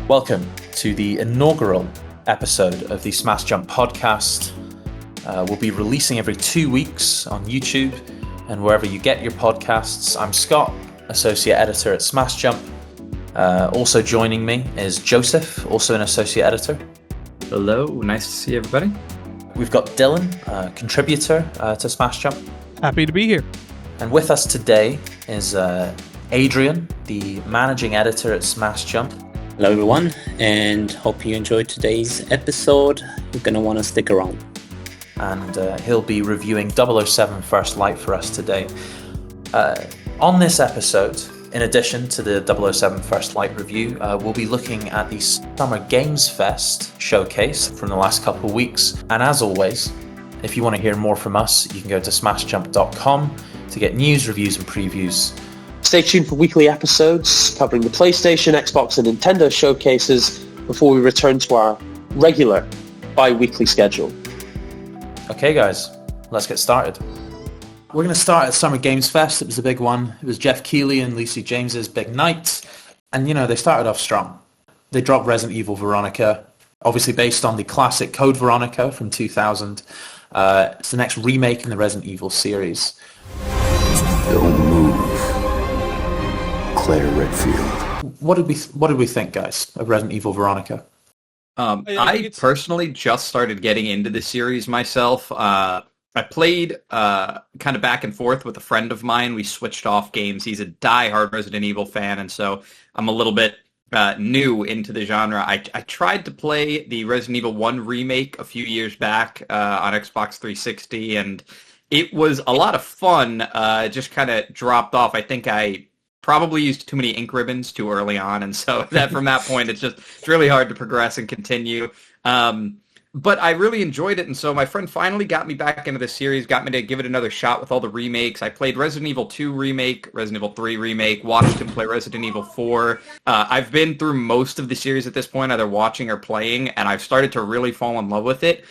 Welcome to the inaugural episode of the Smash Jump podcast. We'll be releasing every 2 weeks on YouTube and wherever you get your podcasts. I'm Scott, Associate Editor at Smash Jump. Also joining me is Joseph, also an Associate Editor. Hello, nice to see everybody. We've got Dylan, contributor to Smash Jump. Happy to be here. And with us today is Adrian, the Managing Editor at Smash Jump. Hello everyone, and hope you enjoyed today's episode. You're going to want to stick around. And he'll be reviewing 007 First Light for us today. On this episode, in addition to the 007 First Light review, we'll be looking at the Summer Games Fest showcase from the last couple of weeks. And as always, if you want to hear more from us, you can go to smashjump.com to get news, reviews, and previews. Stay tuned for weekly episodes covering the PlayStation, Xbox, and Nintendo showcases before we return to our regular bi-weekly schedule. Okay, guys, let's get started. We're going to start at Summer Games Fest. It was a big one. It was Jeff Keighley and Lucy James's big night. And, they started off strong. They dropped Resident Evil Veronica, obviously based on the classic Code Veronica from 2000. It's the next remake in the Resident Evil series. Don't move. Claire Redfield. What did we think, guys, of Resident Evil Veronica? I personally just started getting into the series myself. I played kind of back and forth with a friend of mine. We switched off games. He's a die-hard Resident Evil fan, and so I'm a little bit new into the genre. I tried to play the Resident Evil 1 remake a few years back on Xbox 360, and it was a lot of fun. It just kind of dropped off. I think I probably used too many ink ribbons too early on, and so from that point, it's really hard to progress and continue. But I really enjoyed it, and so my friend finally got me back into the series, got me to give it another shot with all the remakes. I played Resident Evil 2 Remake, Resident Evil 3 Remake, watched him play Resident Evil 4. I've been through most of the series at this point, either watching or playing, and I've started to really fall in love with it.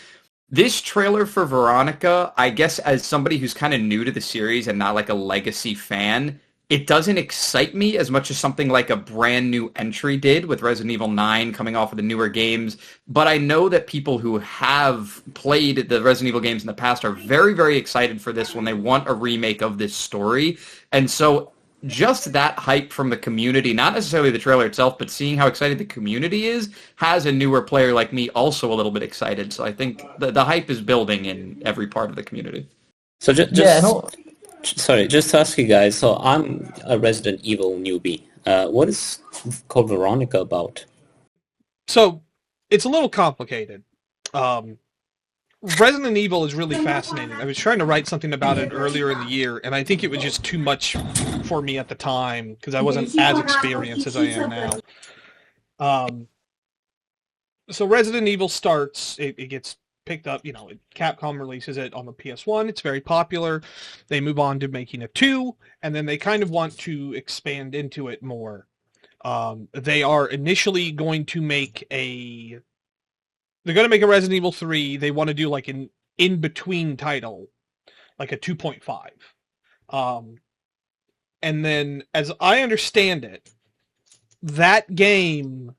This trailer for Veronica, I guess as somebody who's kind of new to the series and not like a legacy fan, it doesn't excite me as much as something like a brand new entry did with Resident Evil 9 coming off of the newer games. But I know that people who have played the Resident Evil games in the past are very, very excited for this one. They want a remake of this story. And so just that hype from the community, not necessarily the trailer itself, but seeing how excited the community is, has a newer player like me also a little bit excited. So I think the hype is building in every part of the community. So just to ask you guys, so I'm a Resident Evil newbie. What is Code Veronica about? So, it's a little complicated. Resident Evil is really fascinating. I was trying to write something about it earlier in the year, and I think it was just too much for me at the time, because I wasn't as experienced as I am now. So Resident Evil starts, it gets picked up, Capcom releases it on the PS1. It's very popular. They move on to making a 2, and then they kind of want to expand into it more. They are initially going to make a Resident Evil 3. They want to do like an in-between title, like a 2.5. And then, as I understand it, that game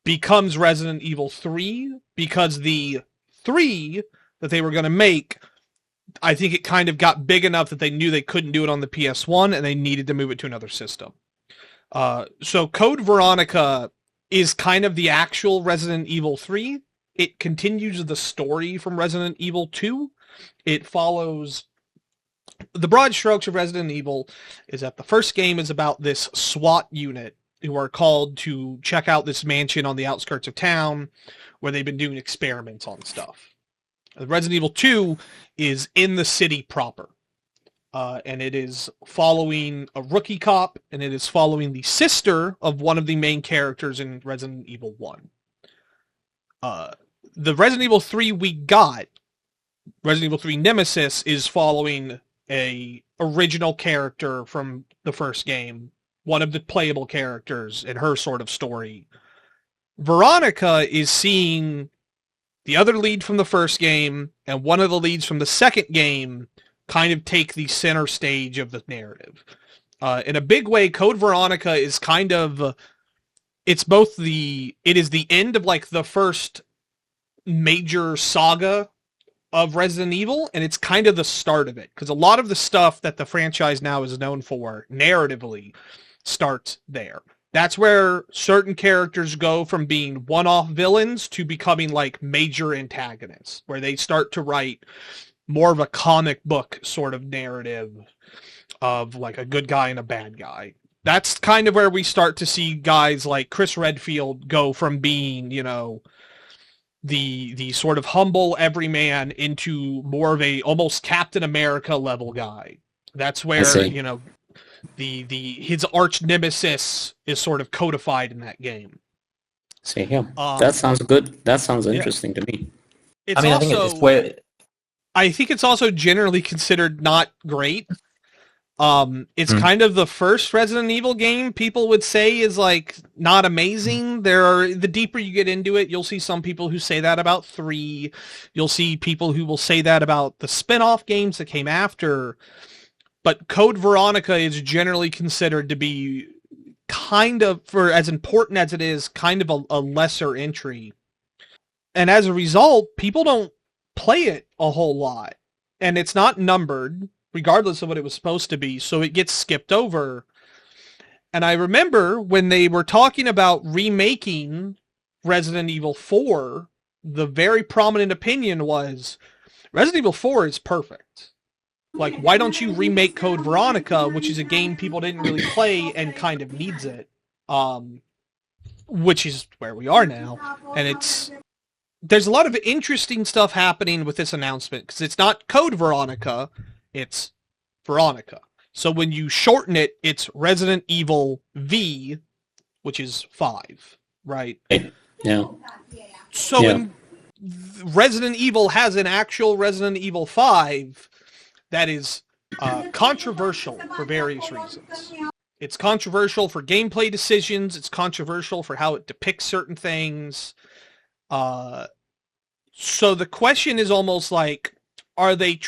becomes Resident Evil 3 because the 3 that they were going to make, I think it kind of got big enough that they knew they couldn't do it on the PS1 and they needed to move it to another system. So Code Veronica is kind of the actual Resident Evil 3. It continues the story from Resident Evil 2. It follows the broad strokes of Resident Evil is that the first game is about this SWAT unit who are called to check out this mansion on the outskirts of town where they've been doing experiments on stuff. Resident Evil 2 is in the city proper. And it is following a rookie cop, and it is following the sister of one of the main characters in Resident Evil 1. The Resident Evil 3 we got, Resident Evil 3 Nemesis, is following a original character from the first game, one of the playable characters in her sort of story. Veronica is seeing the other lead from the first game and one of the leads from the second game kind of take the center stage of the narrative. In a big way, Code Veronica is kind of it's both it is the end of like the first major saga of Resident Evil, and it's kind of the start of it, because a lot of the stuff that the franchise now is known for narratively starts there. That's where certain characters go from being one-off villains to becoming like major antagonists, where they start to write more of a comic book sort of narrative of like a good guy and a bad guy. That's kind of where we start to see guys like Chris Redfield go from being, you know, the sort of humble everyman into more of a almost Captain America level guy. That's where, you know, his arch nemesis is sort of codified in that game. See, yeah, that sounds good. That sounds interesting to me. I think it's also generally considered not great. It's kind of the first Resident Evil game people would say is like not amazing. The deeper you get into it, you'll see some people who say that about 3. You'll see people who will say that about the spin-off games that came after. But Code Veronica is generally considered to be kind of, for as important as it is, kind of a lesser entry. And as a result, people don't play it a whole lot. And it's not numbered, regardless of what it was supposed to be, so it gets skipped over. And I remember when they were talking about remaking Resident Evil 4, the very prominent opinion was, Resident Evil 4 is perfect. Like, why don't you remake Code Veronica, which is a game people didn't really play and kind of needs it? Which is where we are now. And there's a lot of interesting stuff happening with this announcement, because it's not Code Veronica, it's Veronica. So when you shorten it, it's Resident Evil V, which is 5, right? Yeah. So when Resident Evil has an actual Resident Evil 5 that is controversial for various reasons. It's controversial for gameplay decisions. It's controversial for how it depicts certain things. So the question is almost like, are they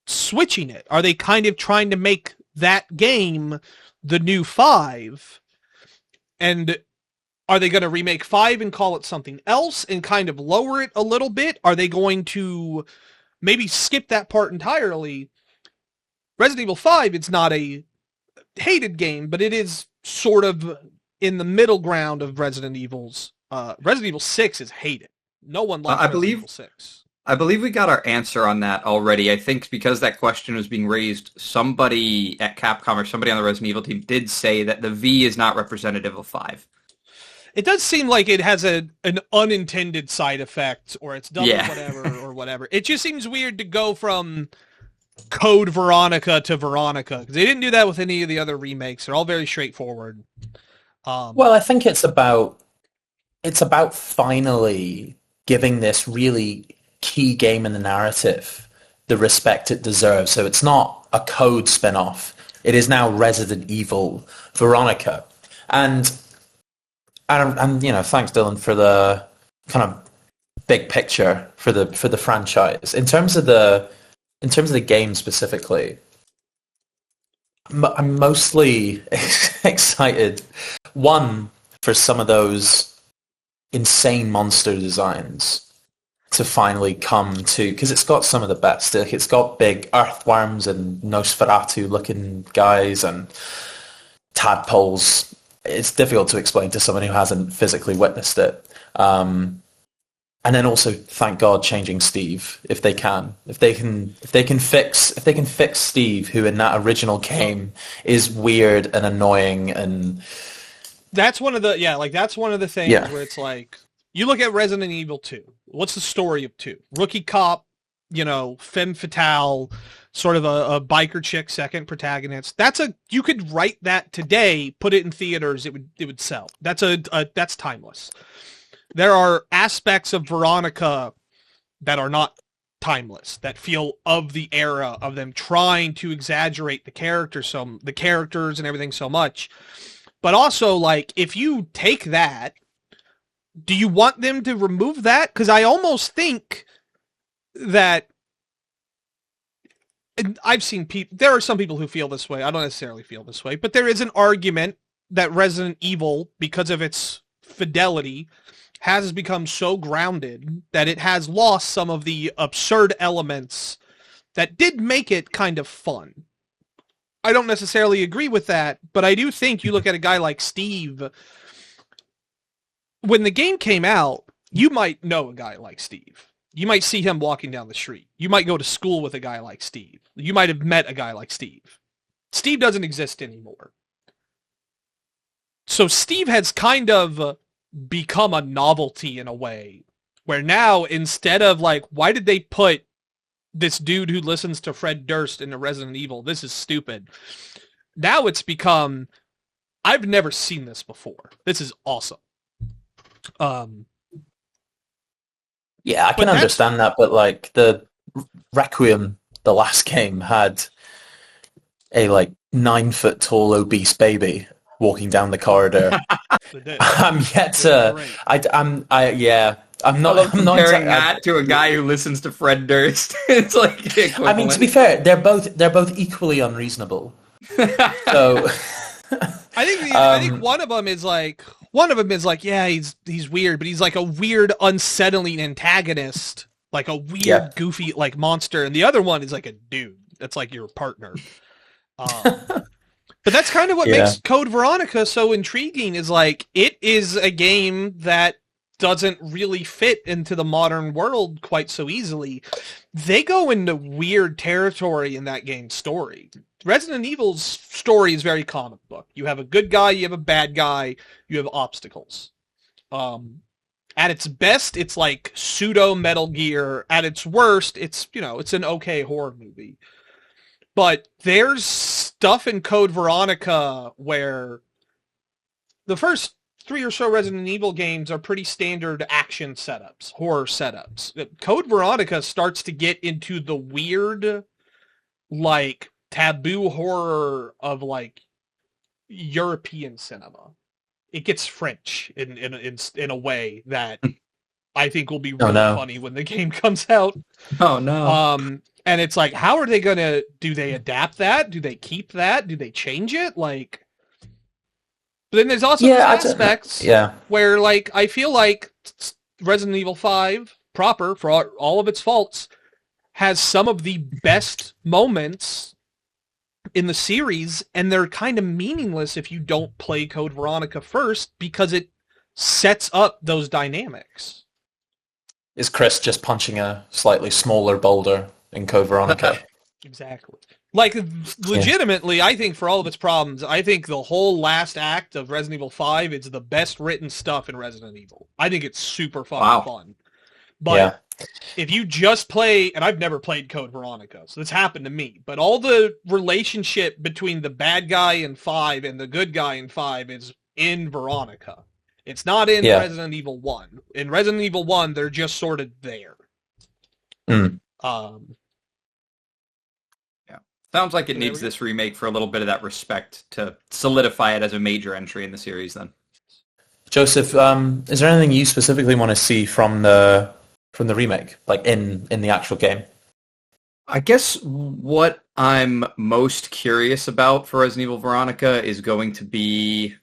switching it? Are they kind of trying to make that game the new 5? And are they going to remake 5 and call it something else and kind of lower it a little bit? Are they going to maybe skip that part entirely? Resident Evil 5, it's not a hated game, but it is sort of in the middle ground of Resident Evils. Resident Evil 6 is hated. No one likes Resident Evil 6. I believe we got our answer on that already. I think because that question was being raised, somebody at Capcom or somebody on the Resident Evil team did say that the V is not representative of 5. It does seem like it has an unintended side effect, or it's done whatever or whatever. It just seems weird to go from Code Veronica to Veronica, because they didn't do that with any of the other remakes. They're all very straightforward. Well, I think it's about finally giving this really key game in the narrative the respect it deserves. So it's not a Code spin-off. It is now Resident Evil Veronica. And you know, thanks Dylan for the kind of big picture for the franchise. In terms of the game specifically, I'm mostly excited, one, for some of those insane monster designs to finally come to, because it's got some of the best. It's got big earthworms and Nosferatu looking guys and tadpoles. It's difficult to explain to someone who hasn't physically witnessed it. And then also, thank God, changing Steve if they can. If they can fix Steve, who in that original game is weird and annoying, and that's one of the things where it's like, you look at Resident Evil 2. What's the story of 2? Rookie cop, you know, femme fatale, sort of a biker chick second protagonist. You could write that today, put it in theaters, it would sell. That's timeless. There are aspects of Veronica that are not timeless, that feel of the era of them trying to exaggerate the characters and everything so much. But also, like, if you take that, do you want them to remove that? Because I almost think that, and I've seen people, there are some people who feel this way. I don't necessarily feel this way, but there is an argument that Resident Evil, because of its fidelity, has become so grounded that it has lost some of the absurd elements that did make it kind of fun. I don't necessarily agree with that, but I do think you look at a guy like Steve. When the game came out, you might know a guy like Steve. You might see him walking down the street. You might go to school with a guy like Steve. You might have met a guy like Steve. Steve doesn't exist anymore. So Steve has kind of become a novelty in a way, where now, instead of like, why did they put this dude who listens to Fred Durst into Resident Evil? This is stupid. Now it's become, I've never seen this before. This is awesome. Yeah, I can understand that, but like the Requiem, the last game, had a like 9 foot tall obese baby walking down the corridor. I'm yet to. I'm not comparing that to a guy who listens to Fred Durst. It's like equivalent. I mean, to be fair, they're both equally unreasonable. So I think one of them is like yeah, he's weird, but he's like a weird, unsettling antagonist, like a weird, goofy like monster, and the other one is like a dude that's like your partner. But that's kind of what makes Code Veronica so intriguing. Is like it is a game that doesn't really fit into the modern world quite so easily. They go into weird territory in that game's story. Resident Evil's story is very comic book. You have a good guy, you have a bad guy, you have obstacles. At its best, it's like pseudo Metal Gear. At its worst, it's an okay horror movie. But there's stuff in Code Veronica where the first 3 or so Resident Evil games are pretty standard action setups, horror setups. Code Veronica starts to get into the weird, like, taboo horror of, like, European cinema. It gets French in a way that I think will be really funny when the game comes out. Oh, no. And it's like, how are they going to... Do they adapt that? Do they keep that? Do they change it? Like... But then there's also aspects where, like, I feel like Resident Evil 5, proper, for all of its faults, has some of the best moments in the series, and they're kind of meaningless if you don't play Code Veronica first, because it sets up those dynamics. Is Chris just punching a slightly smaller boulder in Code Veronica? Exactly. Like, legitimately, I think for all of its problems, I think the whole last act of Resident Evil 5 is the best written stuff in Resident Evil. I think it's super fun. But if you just play, and I've never played Code Veronica, so this happened to me, but all the relationship between the bad guy in 5 and the good guy in 5 is in Veronica. It's not in Resident Evil 1. In Resident Evil 1, they're just sort of there. Sounds like it needs this remake for a little bit of that respect to solidify it as a major entry in the series, then. Joseph, is there anything you specifically want to see from the remake, like in the actual game? I guess what I'm most curious about for Resident Evil Veronica is going to be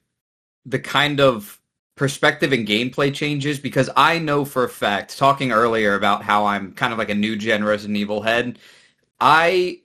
the kind of perspective and gameplay changes, because I know for a fact, talking earlier about how I'm kind of like a new-gen Resident Evil head, I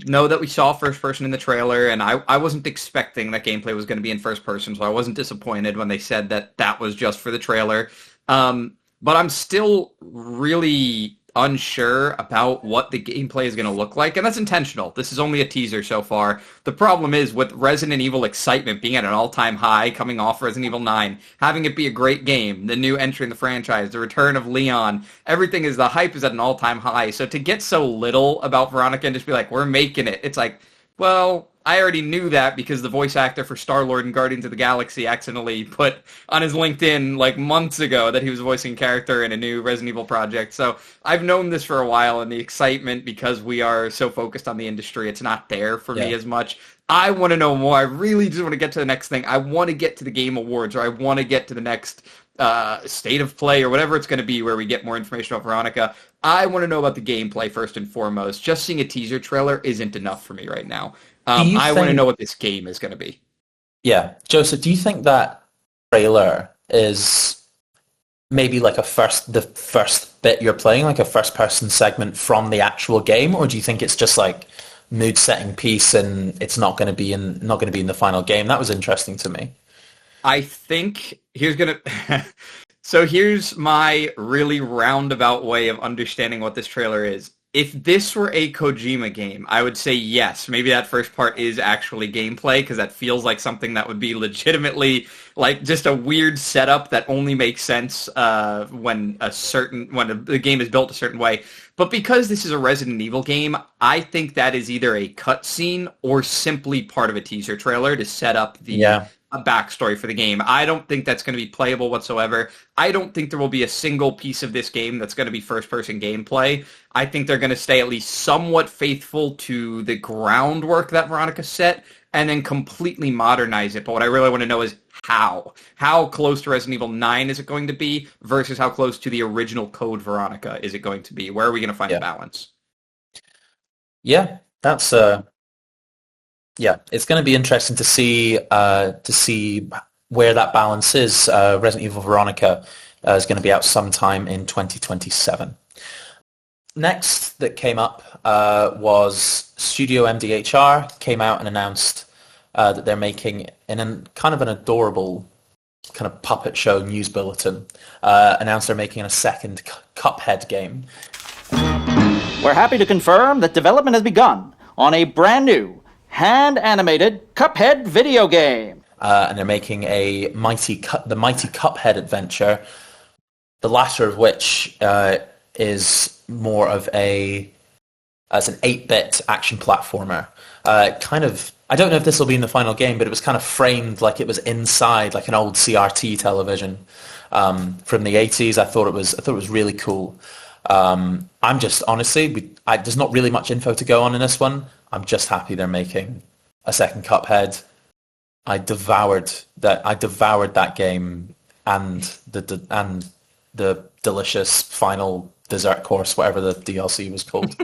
know that we saw first person in the trailer, and I wasn't expecting that gameplay was going to be in first person, so I wasn't disappointed when they said that was just for the trailer. But I'm still really unsure about what the gameplay is going to look like, and that's intentional. This is only a teaser so far. The problem is, with Resident Evil excitement being at an all-time high, coming off Resident Evil 9, having it be a great game, the new entry in the franchise, the return of Leon, everything the hype is at an all-time high. So to get so little about Veronica and just be like, we're making it, it's like, well, I already knew that because the voice actor for Star-Lord in Guardians of the Galaxy accidentally put on his LinkedIn like months ago that he was voicing character in a new Resident Evil project. So I've known this for a while, and the excitement, because we are so focused on the industry, it's not there for me as much. I want to know more. I really just want to get to the next thing. I want to get to the Game Awards, or I want to get to the next state of play, or whatever it's going to be, where we get more information about Veronica. I want to know about the gameplay first and foremost. Just seeing a teaser trailer isn't enough for me right now. I want to know what this game is going to be. Yeah. Joseph, do you think that trailer is maybe like the first bit you're playing, like a first person segment from the actual game, or do you think it's just like mood setting piece and it's not going to be in the final game? That was interesting to me. I think so here's my really roundabout way of understanding what this trailer is. If this were a Kojima game, I would say yes. Maybe that first part is actually gameplay, because that feels like something that would be legitimately like just a weird setup that only makes sense when the game is built a certain way. But because this is a Resident Evil game, I think that is either a cutscene or simply part of a teaser trailer to set up a backstory for the game. I don't think that's going to be playable whatsoever. I don't think there will be a single piece of this game that's going to be first-person gameplay. I think they're going to stay at least somewhat faithful to the groundwork that Veronica set and then completely modernize it. But what I really want to know is how. How close to Resident Evil 9 is it going to be versus how close to the original Code Veronica is it going to be? Where are we going to find the balance? Yeah, that's yeah, it's going to be interesting to see where that balance is. Resident Evil Veronica is going to be out sometime in 2027. Next that came up was Studio MDHR came out and announced that they're making kind of an adorable kind of puppet show news bulletin. Announced they're making a second Cuphead game. We're happy to confirm that development has begun on a brand new hand-animated Cuphead video game. And they're making the Mighty Cuphead adventure, the latter of which is more of as an 8-bit action platformer. Kind of, I don't know if this will be in the final game, but it was kind of framed like it was inside like an old CRT television from the 80s. I thought it was really cool. I'm just honestly, there's not really much info to go on in this one. I'm just happy they're making a second Cuphead. I devoured that game and the delicious final dessert course, whatever the DLC was called.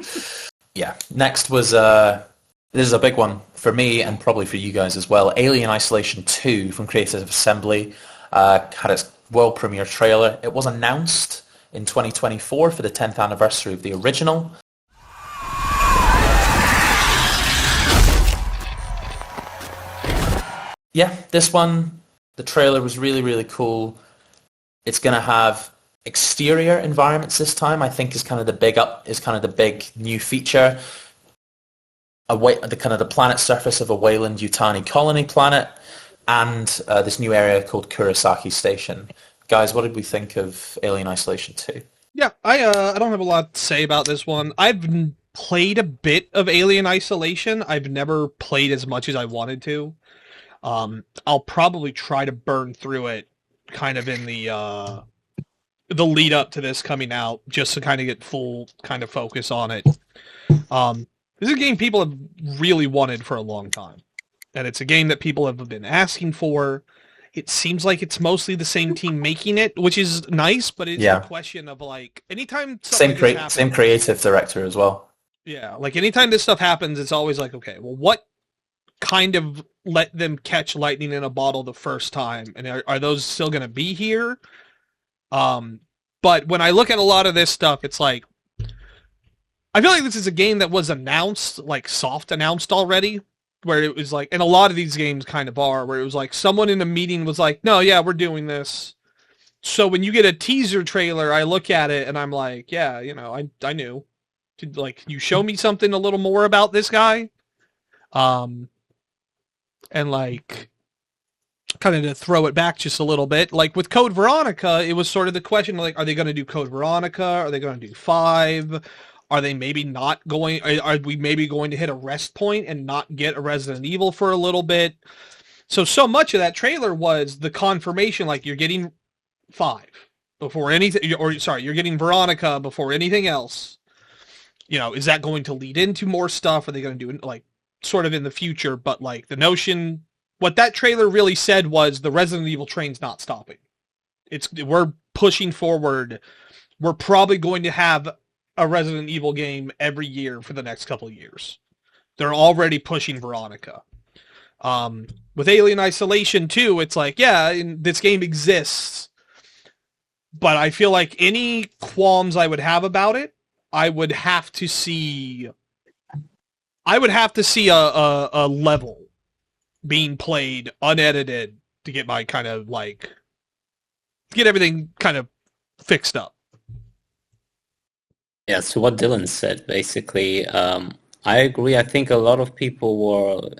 Yeah. Next was this is a big one for me and probably for you guys as well. Alien Isolation 2 from Creative Assembly had its world premiere trailer. It was announced in 2024 for the 10th anniversary of the original. Yeah, this one, the trailer was really, really cool. It's going to have exterior environments this time, I think is kind of the big new feature. The planet surface of a Wayland Yutani colony planet and this new area called Kurosaki Station. Guys, what did we think of Alien Isolation 2? Yeah, I don't have a lot to say about this one. I've played a bit of Alien Isolation. I've never played as much as I wanted to. I'll probably try to burn through it kind of in the lead up to this coming out, just to kind of get full kind of focus on it. This is a game people have really wanted for a long time. And it's a game that people have been asking for. It seems like it's mostly the same team making it, which is nice, but it's a question of like anytime same creative director as well. Yeah, like anytime this stuff happens, it's always like, okay, well, what kind of let them catch lightning in a bottle the first time, and are those still going to be here? But when I look at a lot of this stuff, it's like I feel like this is a game that was announced, like soft announced already, where it was like, and a lot of these games kind of are, where it was like someone in a meeting was like, no, yeah, we're doing this. So when you get a teaser trailer, I look at it and I'm like, yeah, you know, I knew. Like, you show me something a little more about this guy? And like, kind of to throw it back just a little bit, like with Code Veronica, it was sort of the question, like, are they going to do Code Veronica? Are they going to do 5? Are they maybe not going, are we maybe going to hit a rest point and not get a Resident Evil for a little bit? So much of that trailer was the confirmation, like, you're getting 5 before anything, or sorry, you're getting Veronica before anything else. You know, is that going to lead into more stuff? Are they going to do it, like, sort of in the future? But, like, the notion, what that trailer really said was the Resident Evil train's not stopping. We're pushing forward. We're probably going to have a Resident Evil game every year for the next couple of years. They're already pushing Veronica. With Alien Isolation 2, it's like, yeah, this game exists, but I feel like any qualms I would have about it, I would have to see a level being played unedited to get my kind of like get everything kind of fixed up. Yeah, so what Dylan said, basically, I agree. I think a lot of people were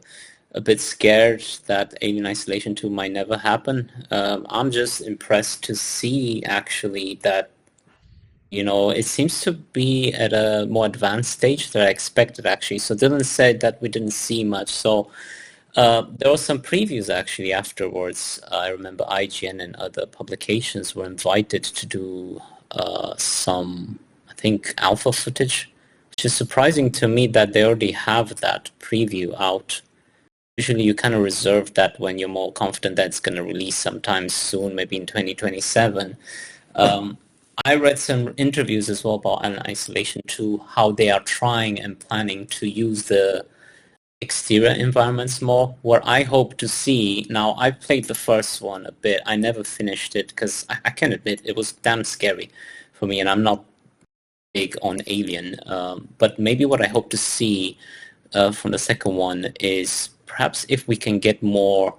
a bit scared that Alien Isolation 2 might never happen. I'm just impressed to see, actually, that, it seems to be at a more advanced stage than I expected, actually. So Dylan said that we didn't see much. So there were some previews, actually, afterwards. I remember IGN and other publications were invited to do some, I think, alpha footage, which is surprising to me that they already have that preview out. Usually you kind of reserve that when you're more confident that it's going to release sometime soon, maybe in 2027. I read some interviews as well about Alien Isolation 2, how they are trying and planning to use the exterior environments more. What I hope to see, now I played the first one a bit, I never finished it because I can admit it was damn scary for me, and I'm not big on Alien, but maybe what I hope to see from the second one is perhaps if we can get more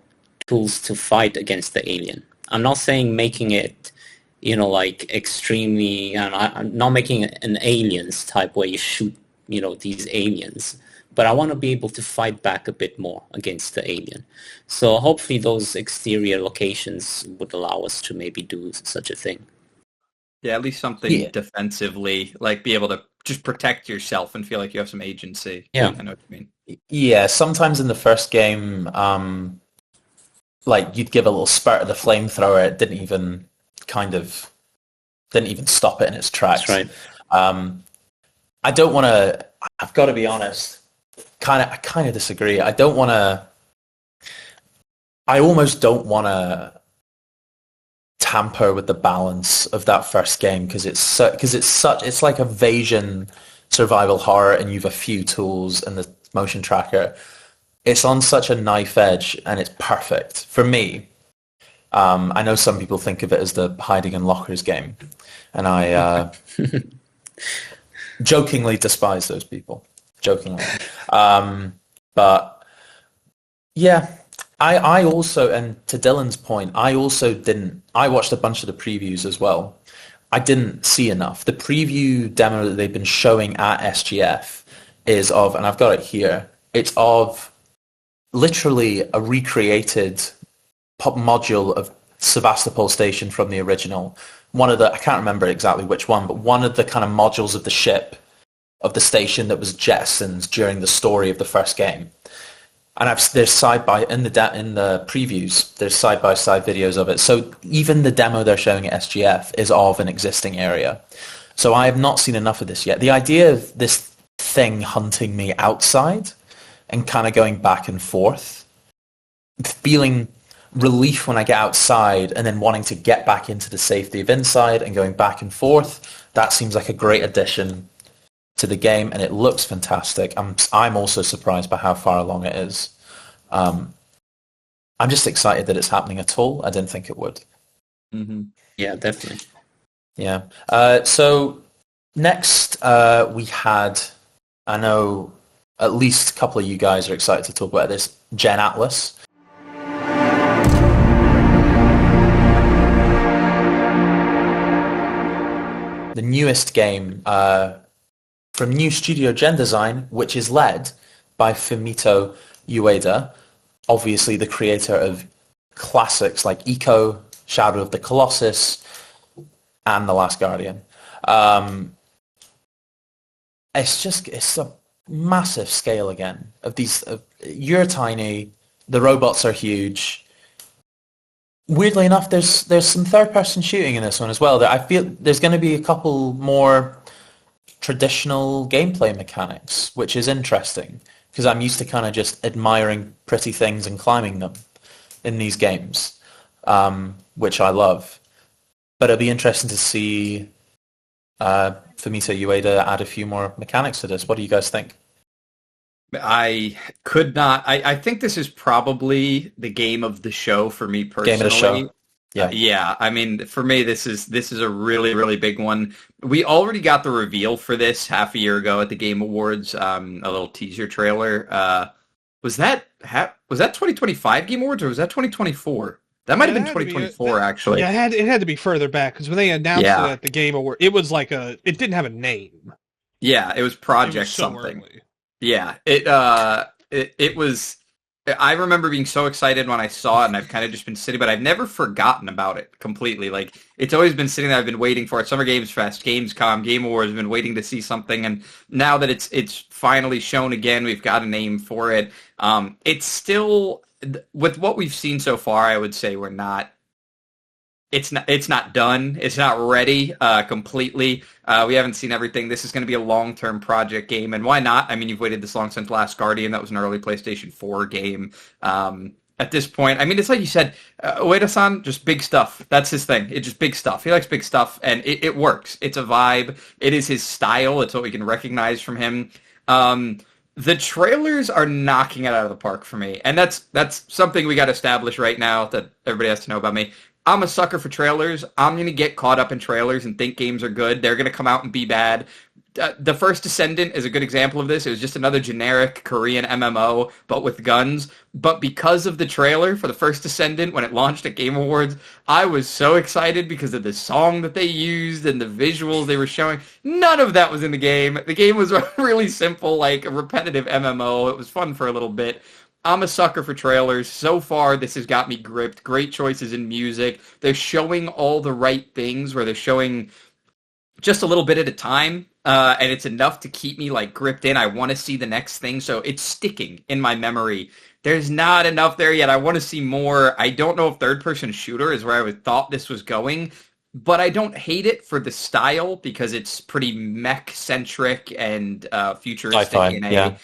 tools to fight against the alien. I'm not saying making it, like extremely, I'm not making an Aliens type where you shoot, these aliens, but I want to be able to fight back a bit more against the alien. So hopefully those exterior locations would allow us to maybe do such a thing. Yeah, at least something defensively, like be able to just protect yourself and feel like you have some agency. Yeah. I know what you mean. Yeah, sometimes in the first game, like you'd give a little spurt of the flamethrower, it didn't even stop it in its tracks. That's right. I don't want to. I've got to be honest. I kind of disagree. I don't want to. I almost don't want to tamper with the balance of that first game because it's like evasion survival horror, and you've a few tools and the motion tracker. It's on such a knife edge, and it's perfect for me. I know some people think of it as the hiding in lockers game, and I jokingly despise those people. Jokingly. But yeah, I also, and to Dylan's point, I watched a bunch of the previews as well. I didn't see enough. The preview demo that they've been showing at SGF is of, and I've got it here, it's of literally a recreated pop module of Sevastopol Station from the original. I can't remember exactly which one, but one of the kind of modules of the ship, of the station that was jettisoned during the story of the first game. And there's in the previews, there's side-by-side videos of it. So even the demo they're showing at SGF is of an existing area. So I have not seen enough of this yet. The idea of this thing hunting me outside and kind of going back and forth, feeling relief when I get outside and then wanting to get back into the safety of inside and going back and forth, that seems like a great addition to the game, and it looks fantastic. I'm also surprised by how far along it is. I'm just excited that it's happening at all. I didn't think it would. Mm-hmm. Yeah, definitely. Yeah. So next we had, I know at least a couple of you guys are excited to talk about this, Gen Atlas. The newest game from new studio Gen Design, which is led by Fumito Ueda, obviously the creator of classics like Ico, Shadow of the Colossus, and The Last Guardian. It's a massive scale again of these. You're tiny, the robots are huge. Weirdly enough, there's some third-person shooting in this one as well. That I feel there's going to be a couple more traditional gameplay mechanics, which is interesting because I'm used to kind of just admiring pretty things and climbing them in these games, which I love. But it'll be interesting to see Fumito Ueda add a few more mechanics to this. What do you guys think? I could not. I think this is probably the game of the show for me personally. Game of the show. Yeah. Yeah. I mean, for me, this is a really, really big one. We already got the reveal for this half a year ago at the Game Awards. A little teaser trailer. Was that 2025 Game Awards or was that 2024? That might have been 2024, actually. Yeah, it had to be further back because when they announced it at the Game Awards, it was like it didn't have a name. Yeah, it was Project something. Yeah, it was. I remember being so excited when I saw it, and I've kind of just been sitting, but I've never forgotten about it completely. Like, it's always been sitting there. I've been waiting for it. Summer Games Fest, Gamescom, Game Awards. I've been waiting to see something, and now that it's finally shown again, we've got a name for it. It's still, with what we've seen so far, I would say we're not. It's not done. It's not ready completely. We haven't seen everything. This is going to be a long-term project game, and why not? I mean, you've waited this long since Last Guardian. That was an early PlayStation 4 game. At this point, I mean, it's like you said, Ueda-san, just big stuff. That's his thing. It's just big stuff. He likes big stuff, and it works. It's a vibe. It is his style. It's what we can recognize from him. The trailers are knocking it out of the park for me, and that's something we got to establish right now that everybody has to know about me. I'm a sucker for trailers. I'm going to get caught up in trailers and think games are good. They're going to come out and be bad. The First Descendant is a good example of this. It was just another generic Korean MMO, but with guns. But because of the trailer for The First Descendant, when it launched at Game Awards, I was so excited because of the song that they used and the visuals they were showing. None of that was in the game. The game was really simple, like a repetitive MMO. It was fun for a little bit. I'm a sucker for trailers. So far, this has got me gripped. Great choices in music. They're showing all the right things where they're showing just a little bit at a time. And it's enough to keep me like gripped in. I want to see the next thing. So it's sticking in my memory. There's not enough there yet. I want to see more. I don't know if third-person shooter is where I thought this was going. But I don't hate it for the style because it's pretty mech-centric and futuristic. Sci-fi,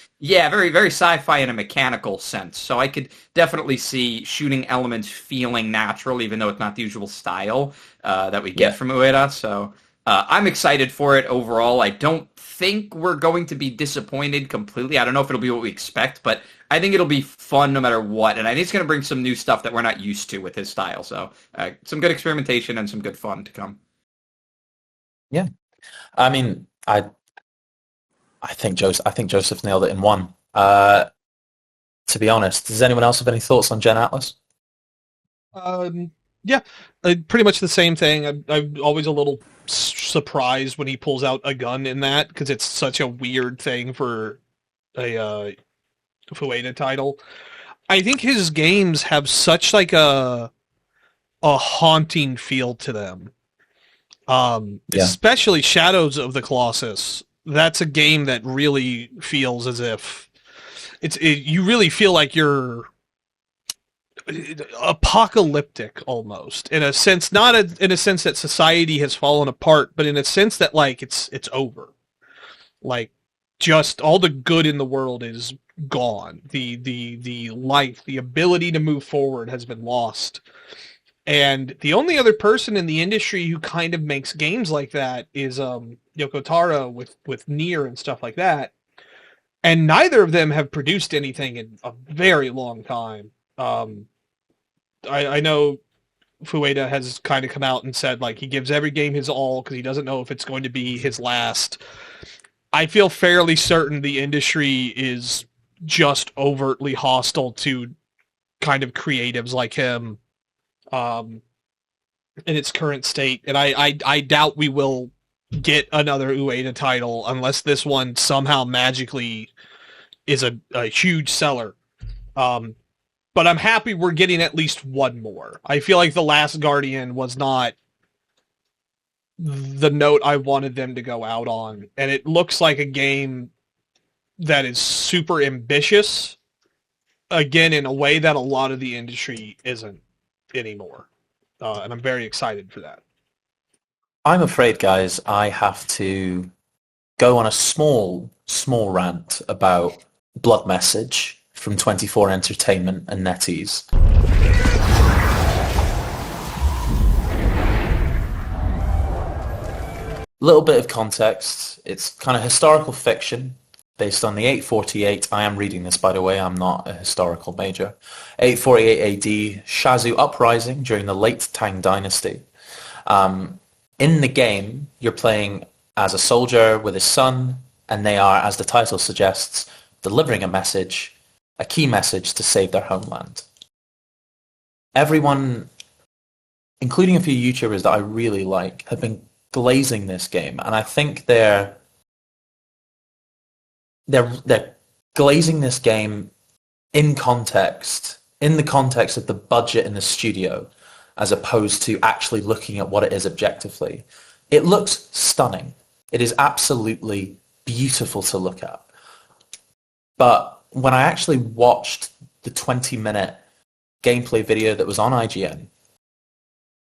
very, very sci-fi in a mechanical sense. So I could definitely see shooting elements feeling natural, even though it's not the usual style that we get from Ueda. So I'm excited for it overall. I don't think we're going to be disappointed completely. I don't know if it'll be what we expect, but I think it'll be fun no matter what. And I think it's going to bring some new stuff that we're not used to with his style. So some good experimentation and some good fun to come. Yeah. I mean, I think Joseph nailed it in one. To be honest, does anyone else have any thoughts on Gen Atlas? Yeah, pretty much the same thing. I'm always a little surprised when he pulls out a gun in that because it's such a weird thing for a Ueda title. I think his games have such like a haunting feel to them. Especially Shadows of the Colossus. That's a game that really feels as if you really feel like you're apocalyptic almost in a sense, not in a sense that society has fallen apart, but in a sense that like it's over. Like just all the good in the world is gone. The life, the ability to move forward has been lost. And the only other person in the industry who kind of makes games like that is Yoko Taro with Nier and stuff like that. And neither of them have produced anything in a very long time. I know Ueda has kind of come out and said like he gives every game his all because he doesn't know if it's going to be his last. I feel fairly certain the industry is just overtly hostile to kind of creatives like him in its current state. And I doubt we will get another Ueda title unless this one somehow magically is a huge seller. But I'm happy we're getting at least one more. I feel like The Last Guardian was not the note I wanted them to go out on. And it looks like a game that is super ambitious, again, in a way that a lot of the industry isn't anymore. And I'm very excited for that. I'm afraid, guys, I have to go on a small rant about Blood Message from 24 Entertainment and NetEase. Little bit of context. It's kind of historical fiction based on the 848, I am reading this by the way, I'm not a historical major, 848 AD Shazu uprising during the late Tang Dynasty. In the game, you're playing as a soldier with his son, and they are, as the title suggests, delivering a key message to save their homeland. Everyone, including a few YouTubers that I really like, have been glazing this game, and I think they're glazing this game in the context of the budget in the studio, as opposed to actually looking at what it is objectively. It looks stunning. It is absolutely beautiful to look at. But when I actually watched the 20-minute gameplay video that was on IGN,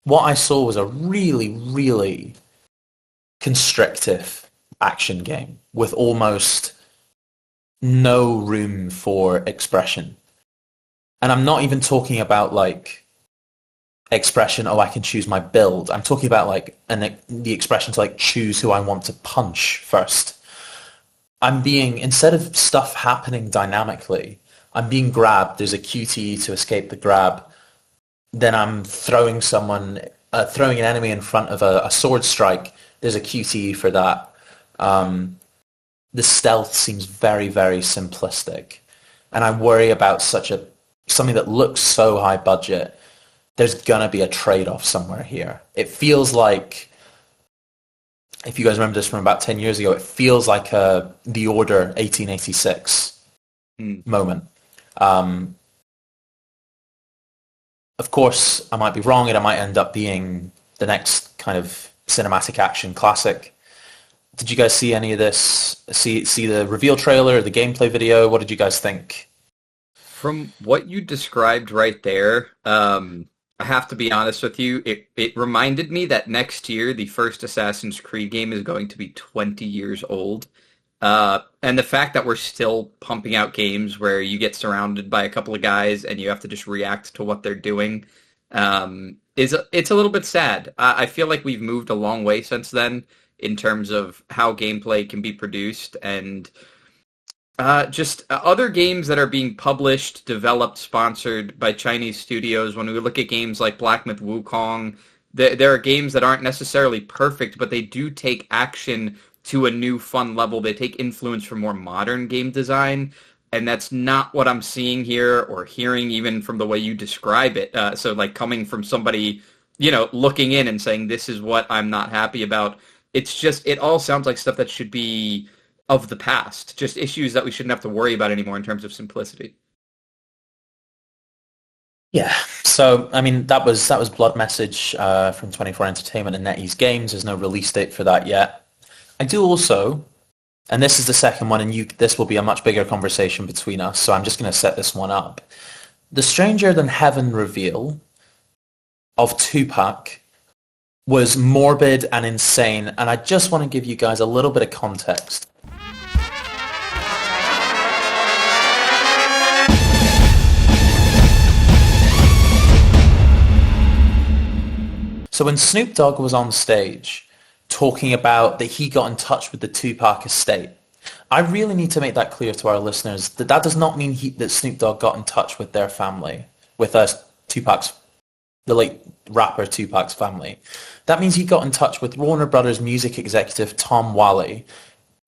what I saw was a really, really constrictive action game with almost no room for expression. And I'm not even talking about like expression, oh, I can choose my build. I'm talking about like the expression to like choose who I want to punch first. Instead of stuff happening dynamically, I'm being grabbed. There's a QTE to escape the grab. Then I'm throwing an enemy in front of a sword strike. There's a QTE for that. The stealth seems very, very simplistic. And I worry about something that looks so high budget. There's going to be a trade-off somewhere here. It feels like, if you guys remember this from about 10 years ago, it feels like The Order 1886 moment. Of course, I might be wrong, and it might end up being the next kind of cinematic action classic. Did you guys see any of this? See the reveal trailer, the gameplay video? What did you guys think? From what you described right there, I have to be honest with you, it reminded me that next year the first Assassin's Creed game is going to be 20 years old. And the fact that we're still pumping out games where you get surrounded by a couple of guys and you have to just react to what they're doing, it's a little bit sad. I feel like we've moved a long way since then in terms of how gameplay can be produced, and just other games that are being published, developed, sponsored by Chinese studios. When we look at games like Black Myth Wukong, there are games that aren't necessarily perfect, but they do take action to a new fun level. They take influence from more modern game design, and that's not what I'm seeing here or hearing even from the way you describe it. So like coming from somebody, looking in and saying, this is what I'm not happy about. It all sounds like stuff that should be of the past, just issues that we shouldn't have to worry about anymore in terms of simplicity. Yeah, so I mean that was Blood Message from 24 Entertainment and NetEase Games. There's no release date for that yet. I do also, and this is the second one, and this will be a much bigger conversation between us, so I'm just going to set this one up. The Stranger Than Heaven reveal of Tupac was morbid and insane, and I just want to give you guys a little bit of context. So when Snoop Dogg was on stage talking about that he got in touch with the Tupac estate, I really need to make that clear to our listeners that does not mean that Snoop Dogg got in touch with their family, with the late rapper Tupac's family. That means he got in touch with Warner Brothers music executive Tom Whalley,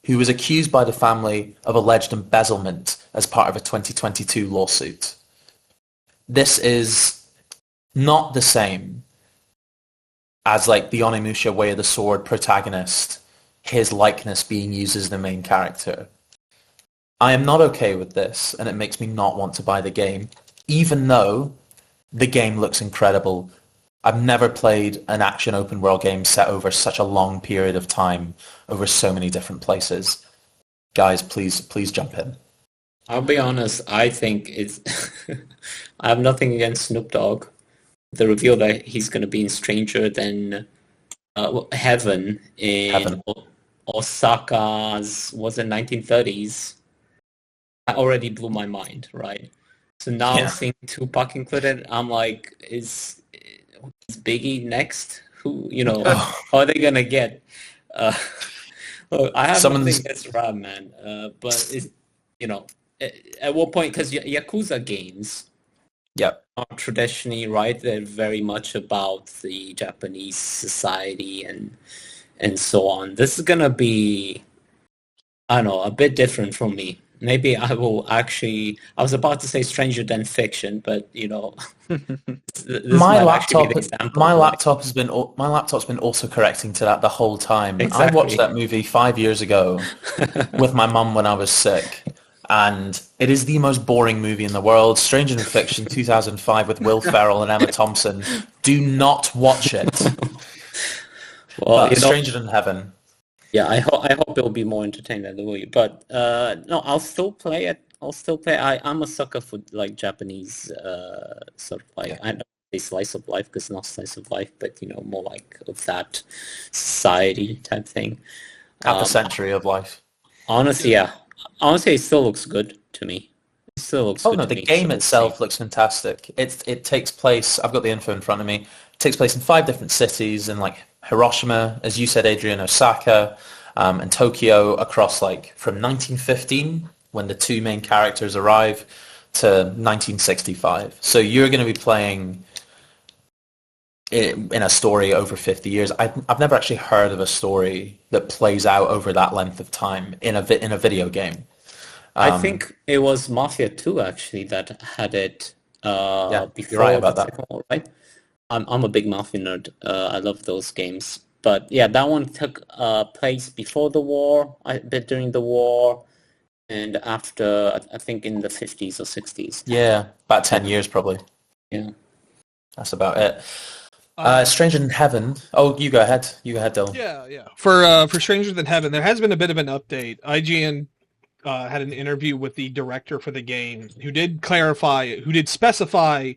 who was accused by the family of alleged embezzlement as part of a 2022 lawsuit. This is not the same as like the Onimusha Way of the Sword protagonist, his likeness being used as the main character. I am not okay with this, and it makes me not want to buy the game, even though the game looks incredible. I've never played an action open world game set over such a long period of time, over so many different places. Guys, please jump in. I'll be honest, I think it's... I have nothing against Snoop Dogg. The reveal that he's going to be in Stranger Than Heaven in Osaka's, was it 1930s? That already blew my mind, right? So now seeing Tupac included, I'm like, is Biggie next? Who, how are they going to get Look, I have Someone's- nothing against Ram, man. But it's, you know, at what point? Because Yakuza games Yep. are traditionally, right, they're very much about the Japanese society and so on. This is gonna be, I don't know, a bit different from me. Maybe I will actually. I was about to say Stranger Than Fiction, but you know, my laptop's laptop's been autocorrecting to that the whole time. Exactly. I watched that movie 5 years ago with my mum when I was sick, and it is the most boring movie in the world. Stranger Than Fiction 2005 with Will Ferrell and Emma Thompson. Do not watch it. Well, Stranger Than Heaven. Yeah, I hope it'll be more entertaining than the movie. But no, I'll still play it. I'm a sucker for like Japanese sort of like, I don't say slice of life because not slice of life, but you know, more like of that society type thing. Half a century of life. Honestly, yeah. Honestly, it still looks good to me. It still looks good to me. The game itself looks fantastic. It takes place, I've got the info in front of me, it takes place in 5 different cities in like Hiroshima, as you said, Adrian, Osaka, and Tokyo, across like from 1915, when the 2 main characters arrive, to 1965. So you're going to be playing in a story over 50 years. I've never actually heard of a story that plays out over that length of time in a video game. I think it was Mafia 2 actually that had it before. You're right about that. One, right? I'm a big Mafia nerd. I love those games. But yeah, that one took place before the war, a bit during the war, and after, I think in the 50s or 60s. Yeah, about 10 years probably. Yeah. That's about it. Stranger Than Heaven. Oh, you go ahead. Dylan. Yeah. For Stranger Than Heaven, there has been a bit of an update. IGN had an interview with the director for the game, who did specify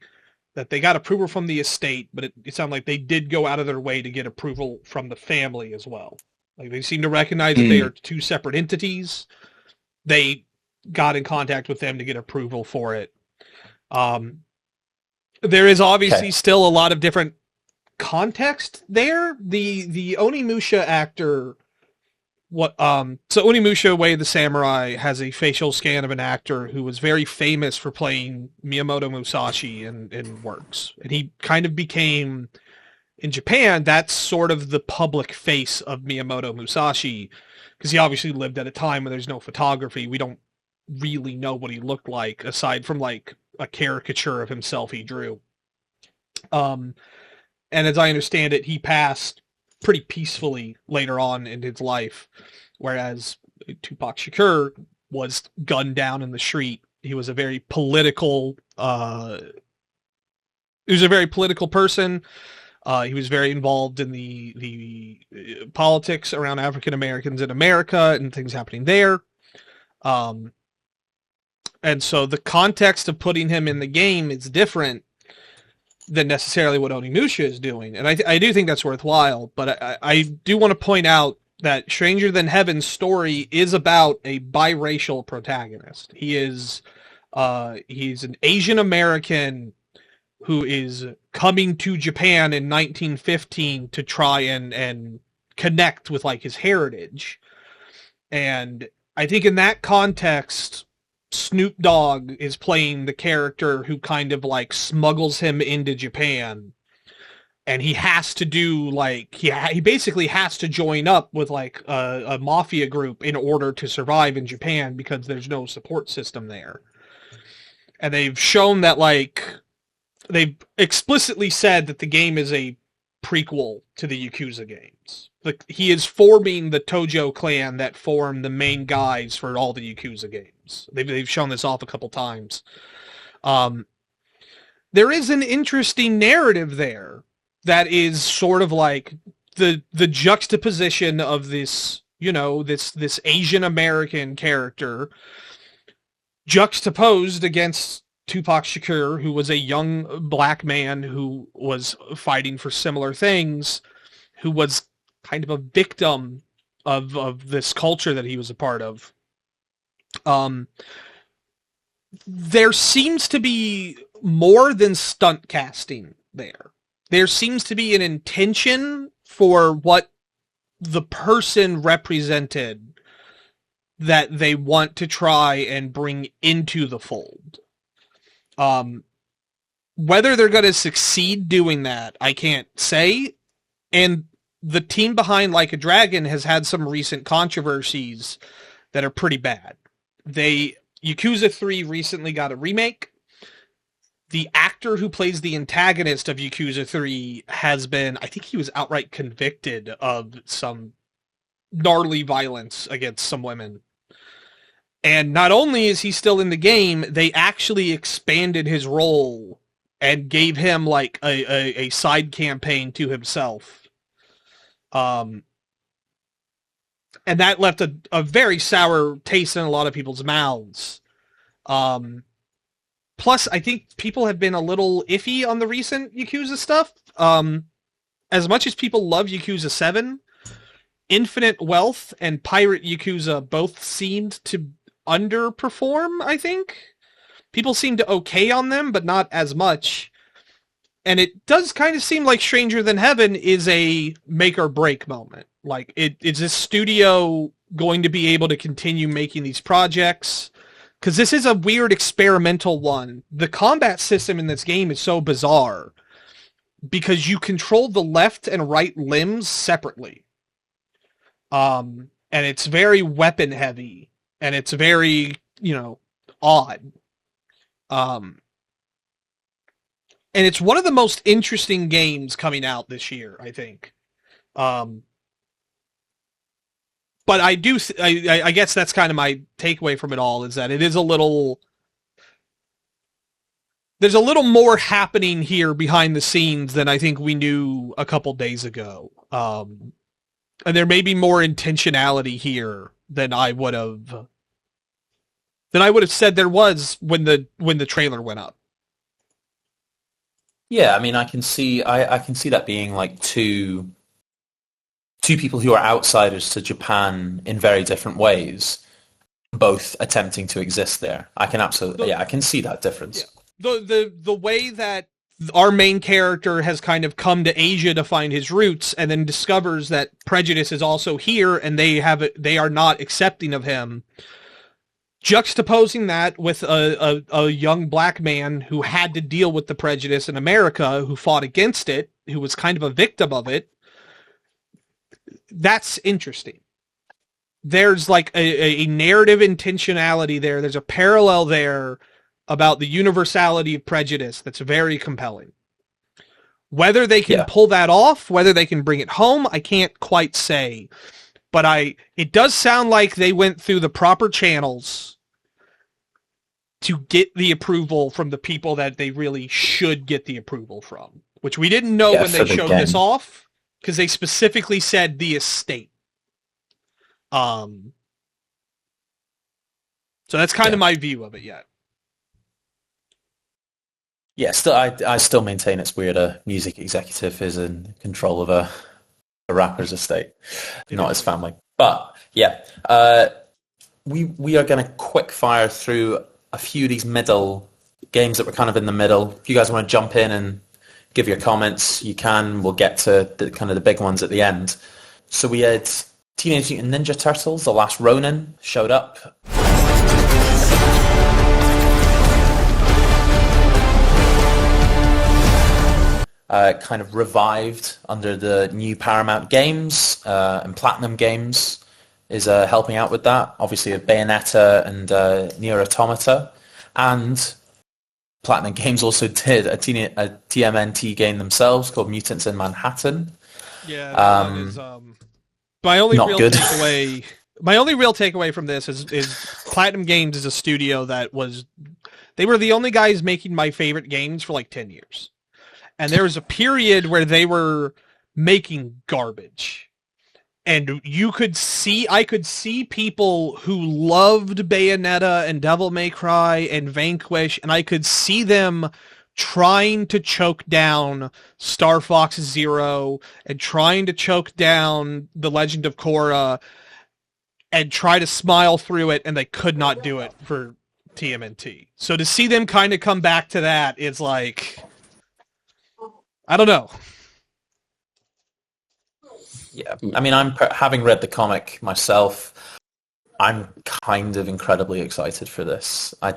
that they got approval from the estate, but it sounded like they did go out of their way to get approval from the family as well. Like, they seem to recognize that they are 2 separate entities. They got in contact with them to get approval for it. There is obviously still a lot of different context there. The Onimusha actor, so Onimusha Way the Samurai has a facial scan of an actor who was very famous for playing Miyamoto Musashi in works. And he kind of became, in Japan, that's sort of the public face of Miyamoto Musashi, because he obviously lived at a time when there's no photography. We don't really know what he looked like, aside from like a caricature of himself he drew. And as I understand it, he passed pretty peacefully later on in his life, whereas Tupac Shakur was gunned down in the street. He was a very political person. He was very involved in the politics around African Americans in America and things happening there. And so the context of putting him in the game is different than necessarily what Onimusha is doing. And I do think that's worthwhile, but I do want to point out that Stranger Than Heaven's story is about a biracial protagonist. He's an Asian American who is coming to Japan in 1915 to try and connect with like his heritage. And I think in that context, Snoop Dogg is playing the character who kind of like smuggles him into Japan, and he has to do like he basically has to join up with like a mafia group in order to survive in Japan because there's no support system there. And they've shown that like they've explicitly said that the game is a prequel to the Yakuza games. Like, he is forming the Tojo clan that form the main guys for all the Yakuza games. They've shown this off a couple times. There is an interesting narrative there that is sort of like the juxtaposition of this, this Asian American character juxtaposed against Tupac Shakur, who was a young black man who was fighting for similar things, who was kind of a victim of this culture that he was a part of. There seems to be more than stunt casting there. There seems to be an intention for what the person represented that they want to try and bring into the fold. Whether they're going to succeed doing that, I can't say. And the team behind Like a Dragon has had some recent controversies that are pretty bad. Yakuza 3 recently got a remake. The actor who plays the antagonist of Yakuza 3 has been, I think he was outright convicted of some gnarly violence against some women. And not only is he still in the game, they actually expanded his role and gave him like a side campaign to himself. And that left a very sour taste in a lot of people's mouths. Plus, I think people have been a little iffy on the recent Yakuza stuff. As much as people love Yakuza 7, Infinite Wealth and Pirate Yakuza both seemed to underperform, I think. People seem to okay on them, but not as much. And it does kind of seem like Stranger Than Heaven is a make or break moment. Like, is this studio going to be able to continue making these projects? Because this is a weird experimental one. The combat system in this game is so bizarre because you control the left and right limbs separately. And it's very weapon heavy and it's very, odd. And it's one of the most interesting games coming out this year, I think. But I guess that's kind of my takeaway from it all, is that it is there's a little more happening here behind the scenes than I think we knew a couple days ago. And there may be more intentionality here than I would have said there was when the trailer went up. Yeah, I mean, I can see that being like two people who are outsiders to Japan in very different ways, both attempting to exist there. I can I can see that difference. Yeah. The way that our main character has kind of come to Asia to find his roots, and then discovers that prejudice is also here, and they are not accepting of him. Juxtaposing that with a young black man who had to deal with the prejudice in America, who fought against it, who was kind of a victim of it. That's interesting. There's like a narrative intentionality there. There's a parallel there about the universality of prejudice that's very compelling. Whether they can pull that off, whether they can bring it home, I can't quite say. But it does sound like they went through the proper channels to get the approval from the people that they really should get the approval from, which we didn't know when they showed this off, because they specifically said the estate. So that's kind of my view of it yet. Yeah, I still maintain it's weird a music executive is in control of a rapper's estate, not his family. But yeah, we are going to quick fire through a few of these middle games that were kind of in the middle. If you guys want to jump in and give your comments, you can. We'll get to the big ones at the end. So we had Teenage Mutant Ninja Turtles, The Last Ronin showed up. Kind of revived under the new Paramount Games, and Platinum Games is helping out with that. Obviously, Bayonetta and Nier Automata, and Platinum Games also did a TMNT game themselves called Mutants in Manhattan. Yeah, that is my only not real good. takeaway. My only real takeaway from this is Platinum Games is a studio they were the only guys making my favorite games for like 10 years. And there was a period where they were making garbage. And I could see people who loved Bayonetta and Devil May Cry and Vanquish, and I could see them trying to choke down Star Fox Zero and trying to choke down The Legend of Korra and try to smile through it, and they could not do it for TMNT. So to see them kind of come back to that is like, I don't know. Yeah, I mean, having read the comic myself, I'm kind of incredibly excited for this. I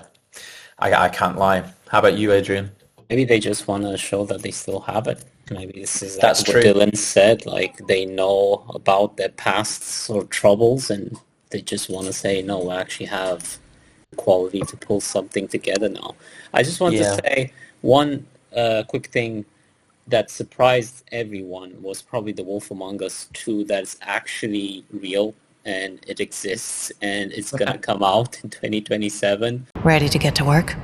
can't lie. How about you, Adrian? Maybe they just want to show that they still have it. Maybe this is That's what true. Dylan said, like they know about their pasts or troubles and they just want to say, no, we actually have quality to pull something together now. I just want to say one quick thing that surprised everyone was probably The Wolf Among Us 2 that's actually real and it exists and it's going to come out in 2027. Ready to get to work?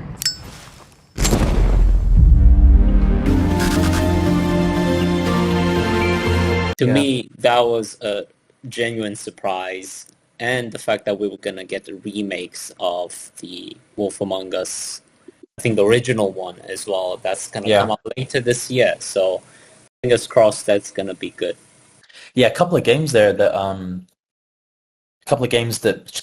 To me, that was a genuine surprise. And the fact that we were going to get the remakes of the Wolf Among Us, I think the original one as well, that's going to come out later this year. So fingers crossed that's going to be good. Yeah, a couple of games there that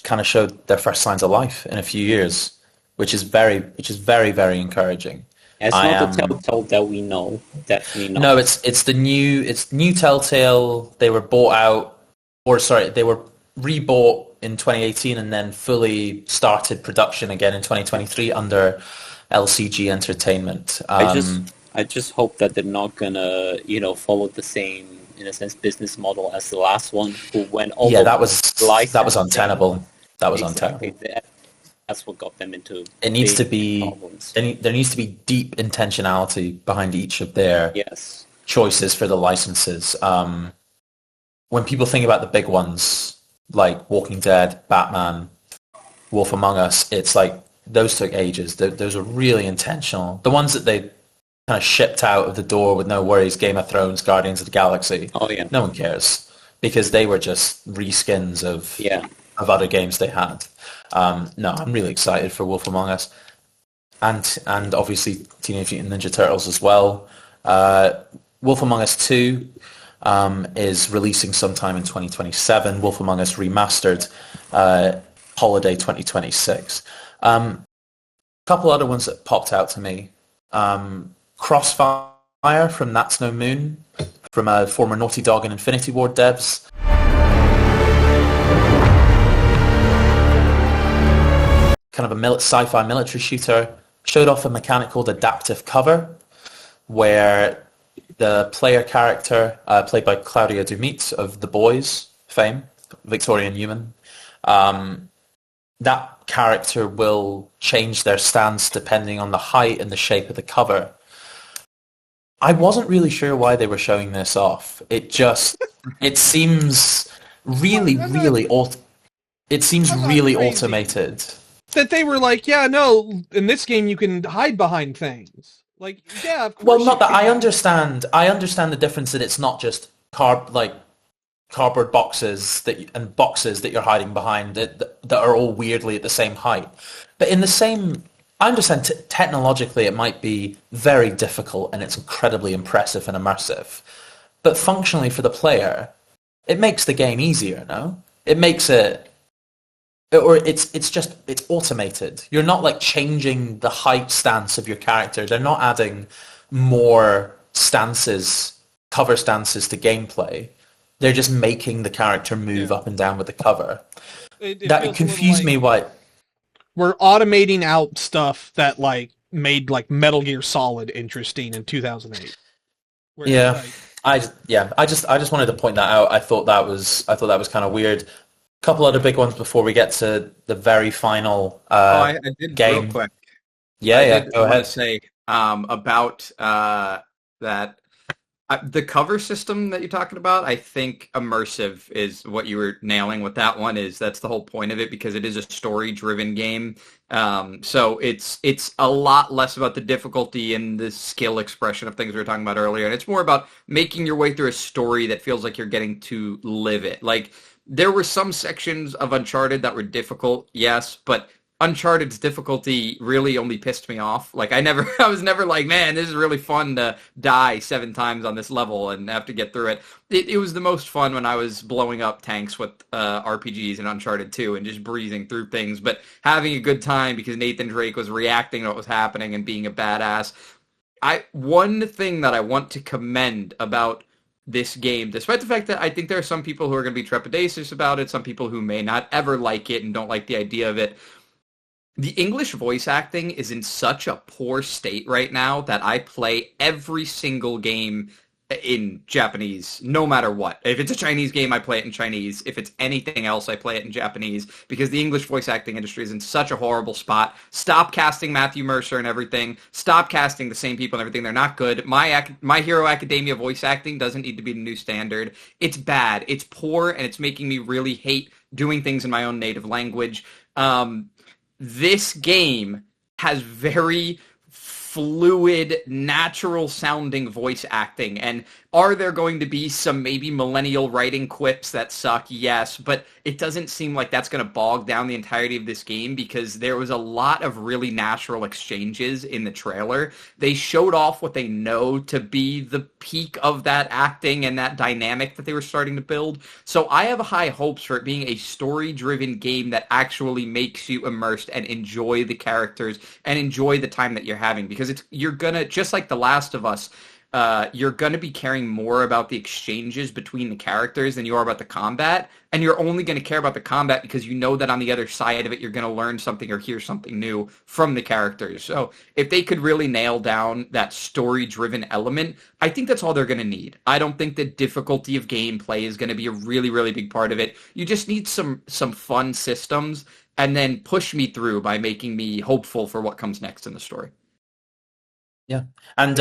kind of showed their first signs of life in a few years, which is very, very encouraging. It's not the Telltale that we know, definitely not. No, it's new Telltale. They were bought out, they were rebought in 2018 and then fully started production again in 2023 under LCG Entertainment. I just hope that they're not gonna, follow the same, in a sense, business model as the last one, who went over. Yeah, that was untenable. That was untenable. That's what got them into. It needs to be problems. There needs to be deep intentionality behind each of their choices for the licenses. When people think about the big ones like Walking Dead, Batman, Wolf Among Us, it's like those took ages. Those are really intentional. The ones that they kind of shipped out of the door with no worries, Game of Thrones, Guardians of the Galaxy. Oh yeah. No one cares because they were just reskins of other games they had. No, I'm really excited for Wolf Among Us, and obviously Teenage Mutant Ninja Turtles as well. Wolf Among Us 2 is releasing sometime in 2027. Wolf Among Us Remastered, holiday 2026. Couple other ones that popped out to me. Crossfire from That's No Moon, from former Naughty Dog and Infinity Ward devs. Kind of a sci-fi military shooter, showed off a mechanic called adaptive cover, where the player character, played by Claudia Dumit of The Boys fame, Victorian Human, that character will change their stance depending on the height and the shape of the cover. I wasn't really sure why they were showing this off. It seems really automated. That they were like, yeah, no, in this game you can hide behind things. Like, yeah, of course. Well, not that I understand the difference that it's not just cardboard boxes and boxes that you're hiding behind that are all weirdly at the same height. But in the same, I understand technologically it might be very difficult and it's incredibly impressive and immersive. But functionally for the player, it makes the game easier, no? It makes it... Or it's automated. You're not like changing the height stance of your character. They're not adding more cover stances to gameplay. They're just making the character move up and down with the cover. That confused me. What we're automating out stuff that like made like Metal Gear Solid interesting in 2008. I just wanted to point that out. I thought that was kind of weird. Couple other big ones before we get to the very final I did game. Real quick. Go ahead. Say about that the cover system that you're talking about. I think immersive is what you were nailing with that one. That's the whole point of it because it is a story-driven game. So it's a lot less about the difficulty and the skill expression of things we were talking about earlier, and it's more about making your way through a story that feels like you're getting to live it. Like. There were some sections of Uncharted that were difficult, yes, but Uncharted's difficulty really only pissed me off. Like I was never like, man, this is really fun to die 7 times on this level and have to get through it. It was the most fun when I was blowing up tanks with RPGs in Uncharted 2 and just breezing through things, but having a good time because Nathan Drake was reacting to what was happening and being a badass. One thing that I want to commend about this game, despite the fact that I think there are some people who are going to be trepidatious about it, some people who may not ever like it and don't like the idea of it. The English voice acting is in such a poor state right now that I play every single game in Japanese, no matter what. If it's a Chinese game, I play it in Chinese. If it's anything else, I play it in Japanese, because the English voice acting industry is in such a horrible spot. Stop casting Matthew Mercer and everything. Stop casting the same people and everything. They're not good. My Hero Academia voice acting doesn't need to be the new standard. It's bad. It's poor, and it's making me really hate doing things in my own native language. This game has very fluid, natural-sounding voice acting, and are there going to be some maybe millennial writing quips that suck? Yes, but it doesn't seem like that's going to bog down the entirety of this game, because there was a lot of really natural exchanges in the trailer. They showed off what they know to be the peak of that acting and that dynamic that they were starting to build. So I have high hopes for it being a story-driven game that actually makes you immersed and enjoy the characters and enjoy the time that you're having, because you're gonna, just like The Last of Us, you're going to be caring more about the exchanges between the characters than you are about the combat, and you're only going to care about the combat because you know that on the other side of it you're going to learn something or hear something new from the characters. So if they could really nail down that story-driven element, I think that's all they're going to need. I don't think the difficulty of gameplay is going to be a really, really big part of it. You just need some fun systems, and then push me through by making me hopeful for what comes next in the story. Yeah, and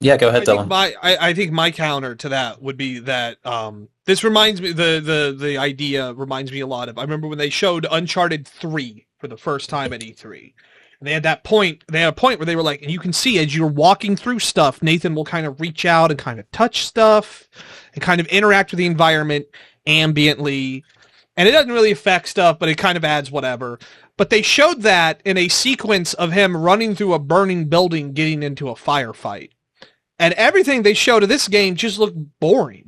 yeah, go ahead, Dylan. I think my counter to that would be that this reminds me, the idea reminds me a lot of, I remember when they showed Uncharted 3 for the first time at E3. And they had a point where they were like, and you can see as you're walking through stuff, Nathan will kind of reach out and kind of touch stuff and kind of interact with the environment ambiently. And it doesn't really affect stuff, but it kind of adds whatever. But they showed that in a sequence of him running through a burning building, getting into a firefight. And everything they showed of this game just looked boring.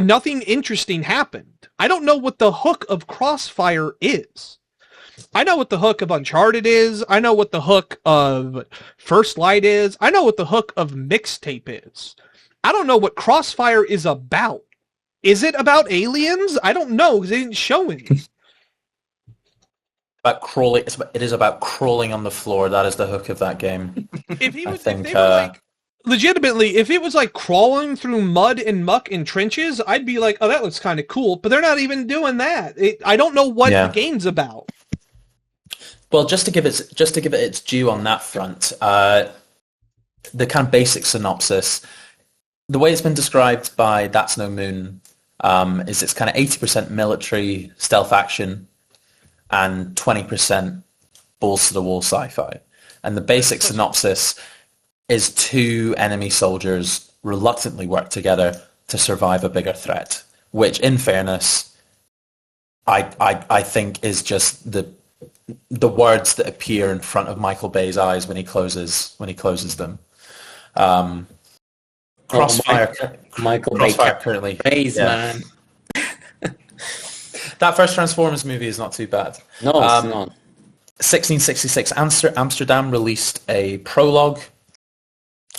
Nothing interesting happened. I don't know what the hook of Crossfire is. I know what the hook of Uncharted is. I know what the hook of First Light is. I know what the hook of Mixtape is. I don't know what Crossfire is about. Is it about aliens? I don't know, because they didn't show any. About crawling. It is about crawling on the floor. That is the hook of that game. Legitimately, if it was like crawling through mud and muck in trenches, I'd be like, oh, that looks kind of cool. But they're not even doing that. I don't know what the game's about. Well, just to give it its due on that front, the kind of basic synopsis, the way it's been described by That's No Moon, is it's kind of 80% military stealth action and 20% balls to the wall sci-fi. And the basic synopsis is two enemy soldiers reluctantly work together to survive a bigger threat, which, in fairness, I think is just the words that appear in front of Michael Bay's eyes when he closes them. Crossfire, Michael Crossfire currently. Bay's man. That first Transformers movie is not too bad. No, it's not. 1666 Amsterdam released a prologue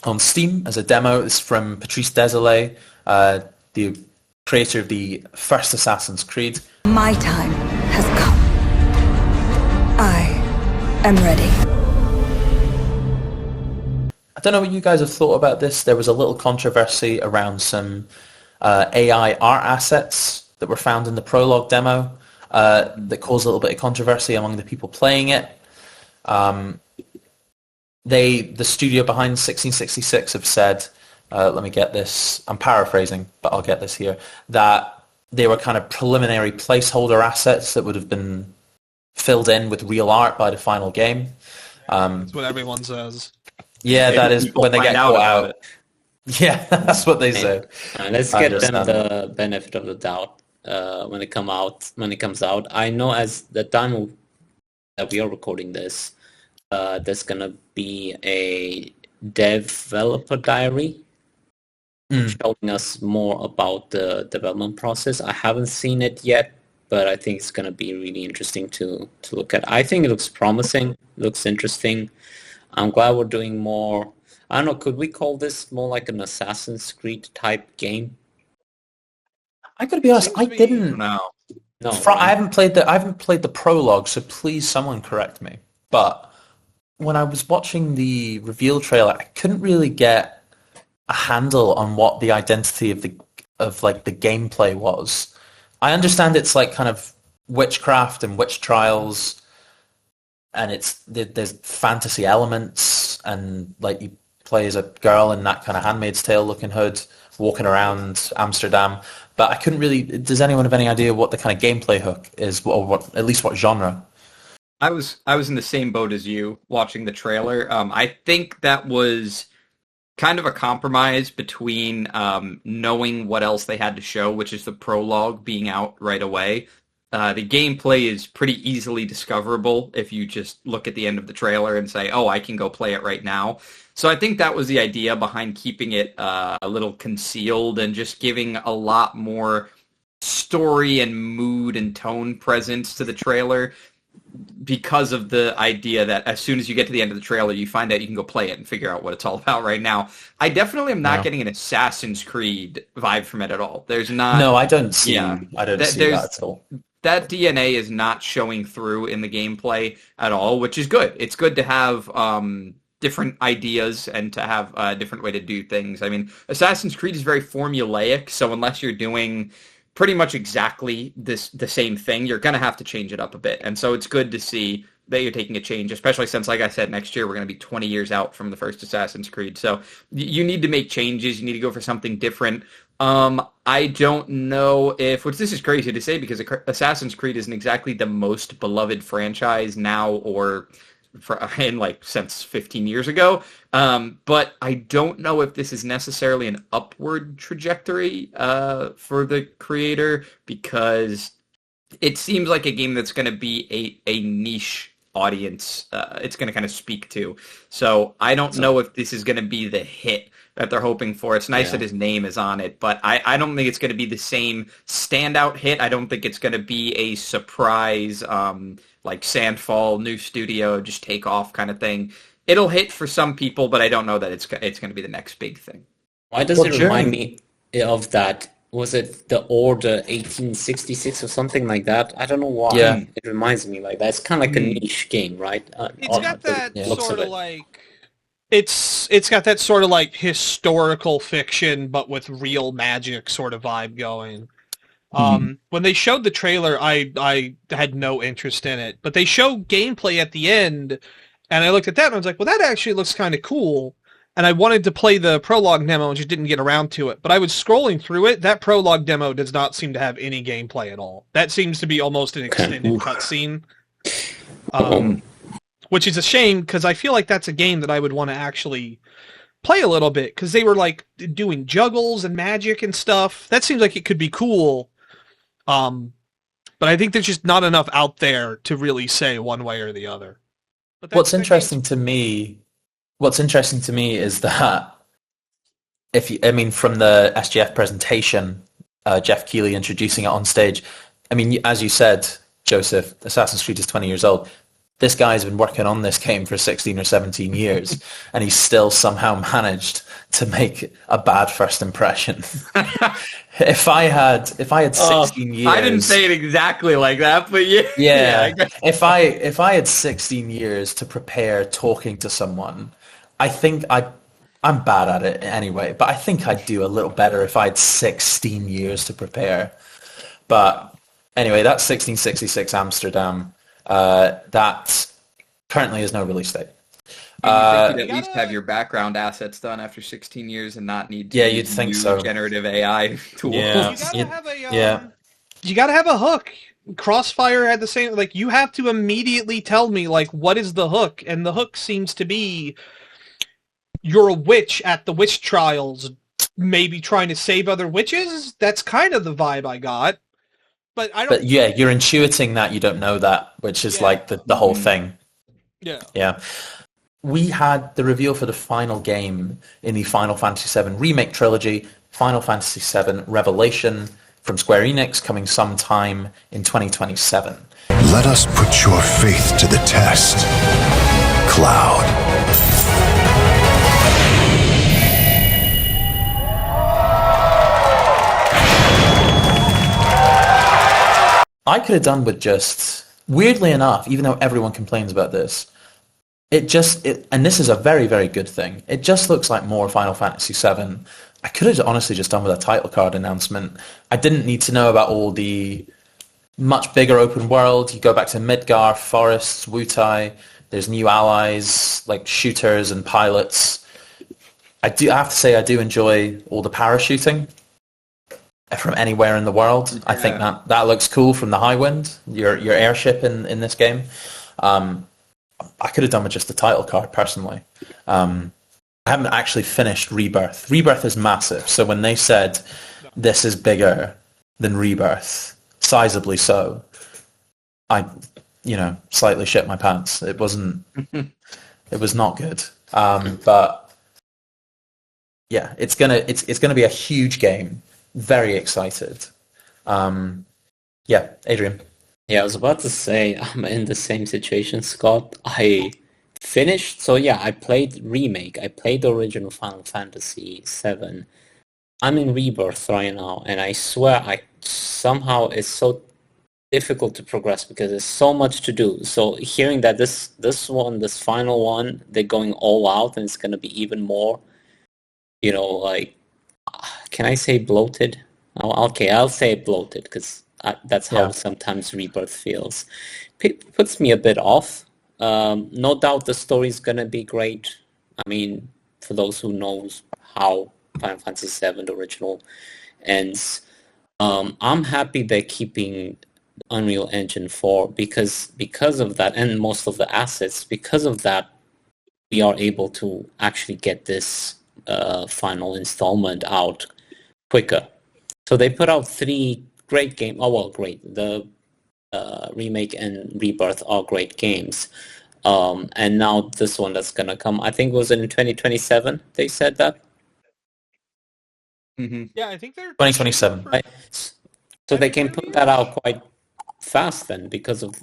on Steam as a demo. It's from Patrice Désilets, the creator of the first Assassin's Creed. My time has come. I am ready. I don't know what you guys have thought about this. There was a little controversy around some AI art assets that were found in the prologue demo that caused a little bit of controversy among the people playing it. The studio behind 1666 have said, let me get this, I'm paraphrasing, but I'll get this here, that they were kind of preliminary placeholder assets that would have been filled in with real art by the final game. That's what everyone says. Yeah, that is when they get caught out. Yeah, that's what they say. Let's get them the benefit of the doubt when it comes out. I know as the time that we are recording this, there's gonna be a developer diary showing us more about the development process. I haven't seen it yet, but I think it's gonna be really interesting to look at. I think it looks promising, looks interesting. I'm glad we're doing more. I don't know, could we call this more like an Assassin's Creed type game? I gotta be honest, I didn't. No. I haven't played the prologue, so please someone correct me. But when I was watching the reveal trailer, I couldn't really get a handle on what the identity of the gameplay was. I understand it's like kind of witchcraft and witch trials, and there's fantasy elements, and like you play as a girl in that kind of Handmaid's Tale looking hood walking around Amsterdam. But I couldn't really. Does anyone have any idea what the kind of gameplay hook is, or at least what genre? I was in the same boat as you watching the trailer. I think that was kind of a compromise between knowing what else they had to show, which is the prologue being out right away. The gameplay is pretty easily discoverable if you just look at the end of the trailer and say, oh, I can go play it right now. So I think that was the idea behind keeping it a little concealed and just giving a lot more story and mood and tone presence to the trailer, because of the idea that as soon as you get to the end of the trailer, you find out you can go play it and figure out what it's all about right now. I definitely am not getting an Assassin's Creed vibe from it at all. There's not. No, I don't see. Yeah, I don't see that at all. That DNA is not showing through in the gameplay at all, which is good. It's good to have different ideas and to have a different way to do things. I mean, Assassin's Creed is very formulaic, so unless you're doing pretty much exactly the same thing, you're going to have to change it up a bit. And so it's good to see that you're taking a change, especially since, like I said, next year we're going to be 20 years out from the first Assassin's Creed. So you need to make changes. You need to go for something different. I don't know which this is crazy to say because Assassin's Creed isn't exactly the most beloved franchise now or since 15 years ago. But I don't know if this is necessarily an upward trajectory for the creator, because it seems like a game that's going to be a niche audience. It's going to kind of speak to. So I don't know if this is going to be the hit that they're hoping for. It's nice that his name is on it, but I don't think it's going to be the same standout hit. I don't think it's going to be a surprise, like Sandfall, new studio, just take off kind of thing. It'll hit for some people, but I don't know that it's going to be the next big thing. Why does it remind me of that? Was it the Order 1866 or something like that? I don't know why. Yeah. It reminds me like that. It's kind of like a niche game, right? It's got that sort of like... It's got that sort of like historical fiction, but with real magic sort of vibe going. When they showed the trailer, I had no interest in it, but they showed gameplay at the end, and I looked at that and I was like, well, that actually looks kind of cool. And I wanted to play the prologue demo and just didn't get around to it. But I was scrolling through it. That prologue demo does not seem to have any gameplay at all. That seems to be almost an extended cutscene. Which is a shame, because I feel like that's a game that I would want to actually play a little bit, because they were like doing juggles and magic and stuff. That seems like it could be cool. But I think there's just not enough out there to really say one way or the other. But what's interesting to me is that from the SGF presentation, Jeff Keighley introducing it on stage. I mean, as you said, Joseph, Assassin's Creed is 20 years old. This guy's been working on this game for 16 or 17 years, and he's still somehow managed to make a bad first impression. If I had 16 years, I didn't say it exactly like that, but yeah. If I had 16 years to prepare talking to someone, I think I'm bad at it anyway, but I think I'd do a little better if I had 16 years to prepare. But anyway, that's 1666 Amsterdam. That currently has no release date. You'd at least have your background assets done after 16 years and not need to you'd think so. Generative AI tools. Yeah. You gotta have a hook. Crossfire had the same, like, you have to immediately tell me, like, what is the hook? And the hook seems to be you're a witch at the witch trials, maybe trying to save other witches. That's kind of the vibe I got. But you're intuiting that you don't know that, which is like the whole thing. Yeah. We had the reveal for the final game in the Final Fantasy VII Remake trilogy, Final Fantasy VII Revelation, from Square Enix, coming sometime in 2027. Let us put your faith to the test, Cloud. I could have done with just, weirdly enough, even though everyone complains about this, and this is a very, very good thing, it just looks like more Final Fantasy VII. I could have honestly just done with a title card announcement. I didn't need to know about all the much bigger open world. You go back to Midgar, forests, Wutai, there's new allies, like shooters and pilots. I have to say I do enjoy all the parachuting from anywhere in the world. Yeah. I think that looks cool from the Highwind, your airship in this game. I could have done with just the title card, personally. I haven't actually finished Rebirth. Rebirth is massive, so when they said this is bigger than Rebirth, sizably so, I, slightly shit my pants. It wasn't, it was not good. But yeah, it's gonna be a huge game. Very excited. Yeah, Adrian. Yeah, I was about to say I'm in the same situation, Scott. I finished, so yeah, I played Remake. I played the original Final Fantasy VII. I'm in Rebirth right now, and I swear somehow it's so difficult to progress because there's so much to do. So hearing that this final one, they're going all out and it's going to be even more, can I say bloated? Oh, okay, I'll say bloated because that's how sometimes Rebirth feels. Puts me a bit off. No doubt the story's going to be great. I mean, for those who knows how Final Fantasy VII, the original, ends, I'm happy they're keeping Unreal Engine 4 because of that, and most of the assets, because of that, we are able to actually get this final installment out quicker. So they put out 3 great games. Oh, well, great. The Remake and Rebirth are great games. And now this one that's going to come, I think was it in 2027, they said that? Mm-hmm. Yeah, I think they're 2027. Right. So they can put that out quite fast then because of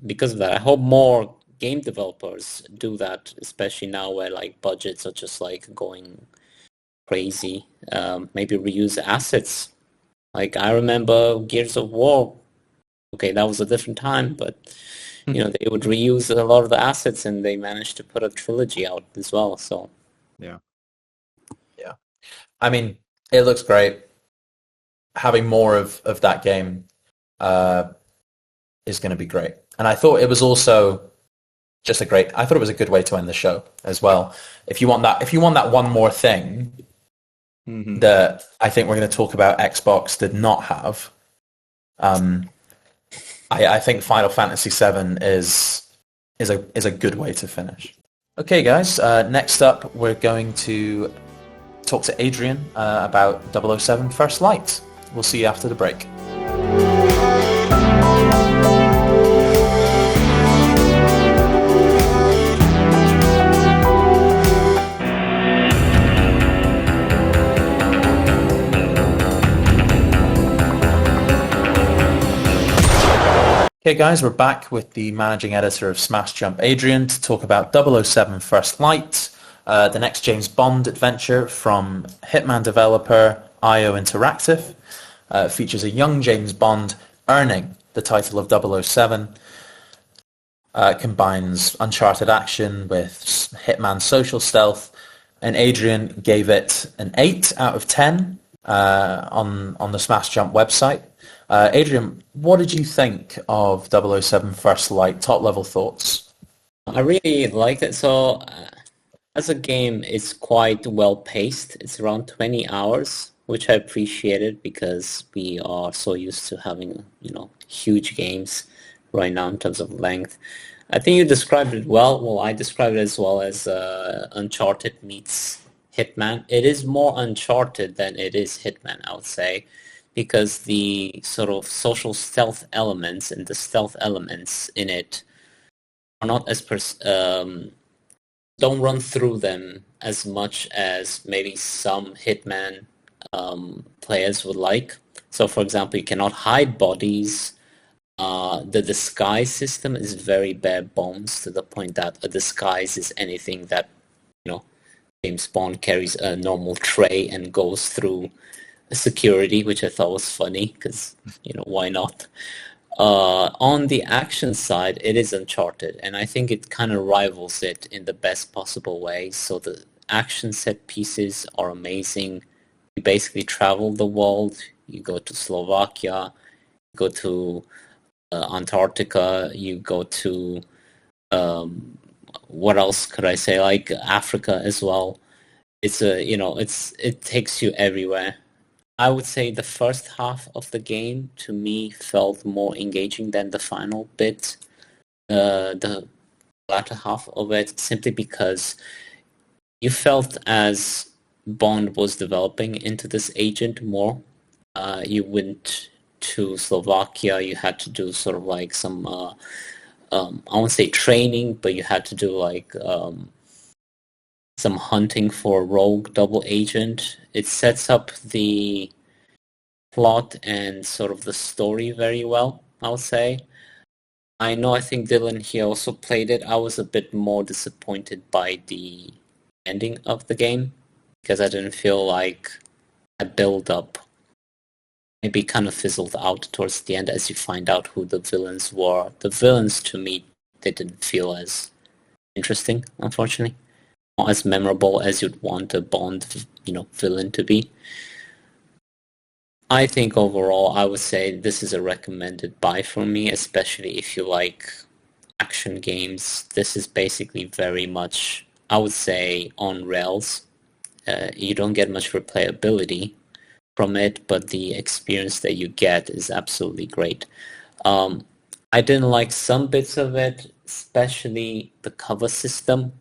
that. I hope more game developers do that, especially now where like budgets are just like going crazy. Maybe reuse assets. Like I remember Gears of War. Okay, that was a different time, but they would reuse a lot of the assets, and they managed to put a trilogy out as well. So yeah. I mean, it looks great. Having more of that game is going to be great, and I thought it was also just I thought it was a good way to end the show as well. If you want that one more thing. Mm-hmm. That I think we're going to talk about Xbox did not have. I think Final Fantasy VII is a good way to finish. Okay, guys. Next up, we're going to talk to Adrian about 007 First Light. We'll see you after the break. Okay guys, we're back with the managing editor of Smash Jump, Adrian, to talk about 007 First Light, the next James Bond adventure from Hitman developer IO Interactive. Features a young James Bond earning the title of 007. Combines Uncharted action with Hitman social stealth, and Adrian gave it an 8 out of 10 on the Smash Jump website. Adrian, what did you think of 007 First Light? Top level thoughts? I really liked it. So as a game, it's quite well paced. It's around 20 hours, which I appreciated because we are so used to having, huge games right now in terms of length. I think you described it well. Well, I described it as well as Uncharted meets Hitman. It is more Uncharted than it is Hitman, I would say, because the sort of social stealth elements and the stealth elements in it are not as don't run through them as much as maybe some Hitman players would like. So, for example, you cannot hide bodies. The disguise system is very bare bones to the point that a disguise is anything that, James Bond carries a normal tray and goes through security, which I thought was funny because, why not? On the action side, it is Uncharted, and I think it kind of rivals it in the best possible way. So the action set pieces are amazing. You basically travel the world. You go to Slovakia, you go to Antarctica, you go to what else could I say? Like Africa as well. It takes you everywhere. I would say the first half of the game to me felt more engaging than the final bit. The latter half of it, simply because you felt as Bond was developing into this agent more. You went to Slovakia, you had to do sort of like some, I won't say training, but you had to do like some hunting for a rogue double agent. It sets up the plot and sort of the story very well, I would say. I think Dylan here also played it. I was a bit more disappointed by the ending of the game because I didn't feel like a build-up maybe kind of fizzled out towards the end as you find out who the villains were. The villains, to me, they didn't feel as interesting, unfortunately. Not as memorable as you'd want a Bond, villain to be. I think overall, I would say this is a recommended buy for me, especially if you like action games. This is basically very much, I would say, on rails. You don't get much replayability from it, but the experience that you get is absolutely great. I didn't like some bits of it, especially the cover system.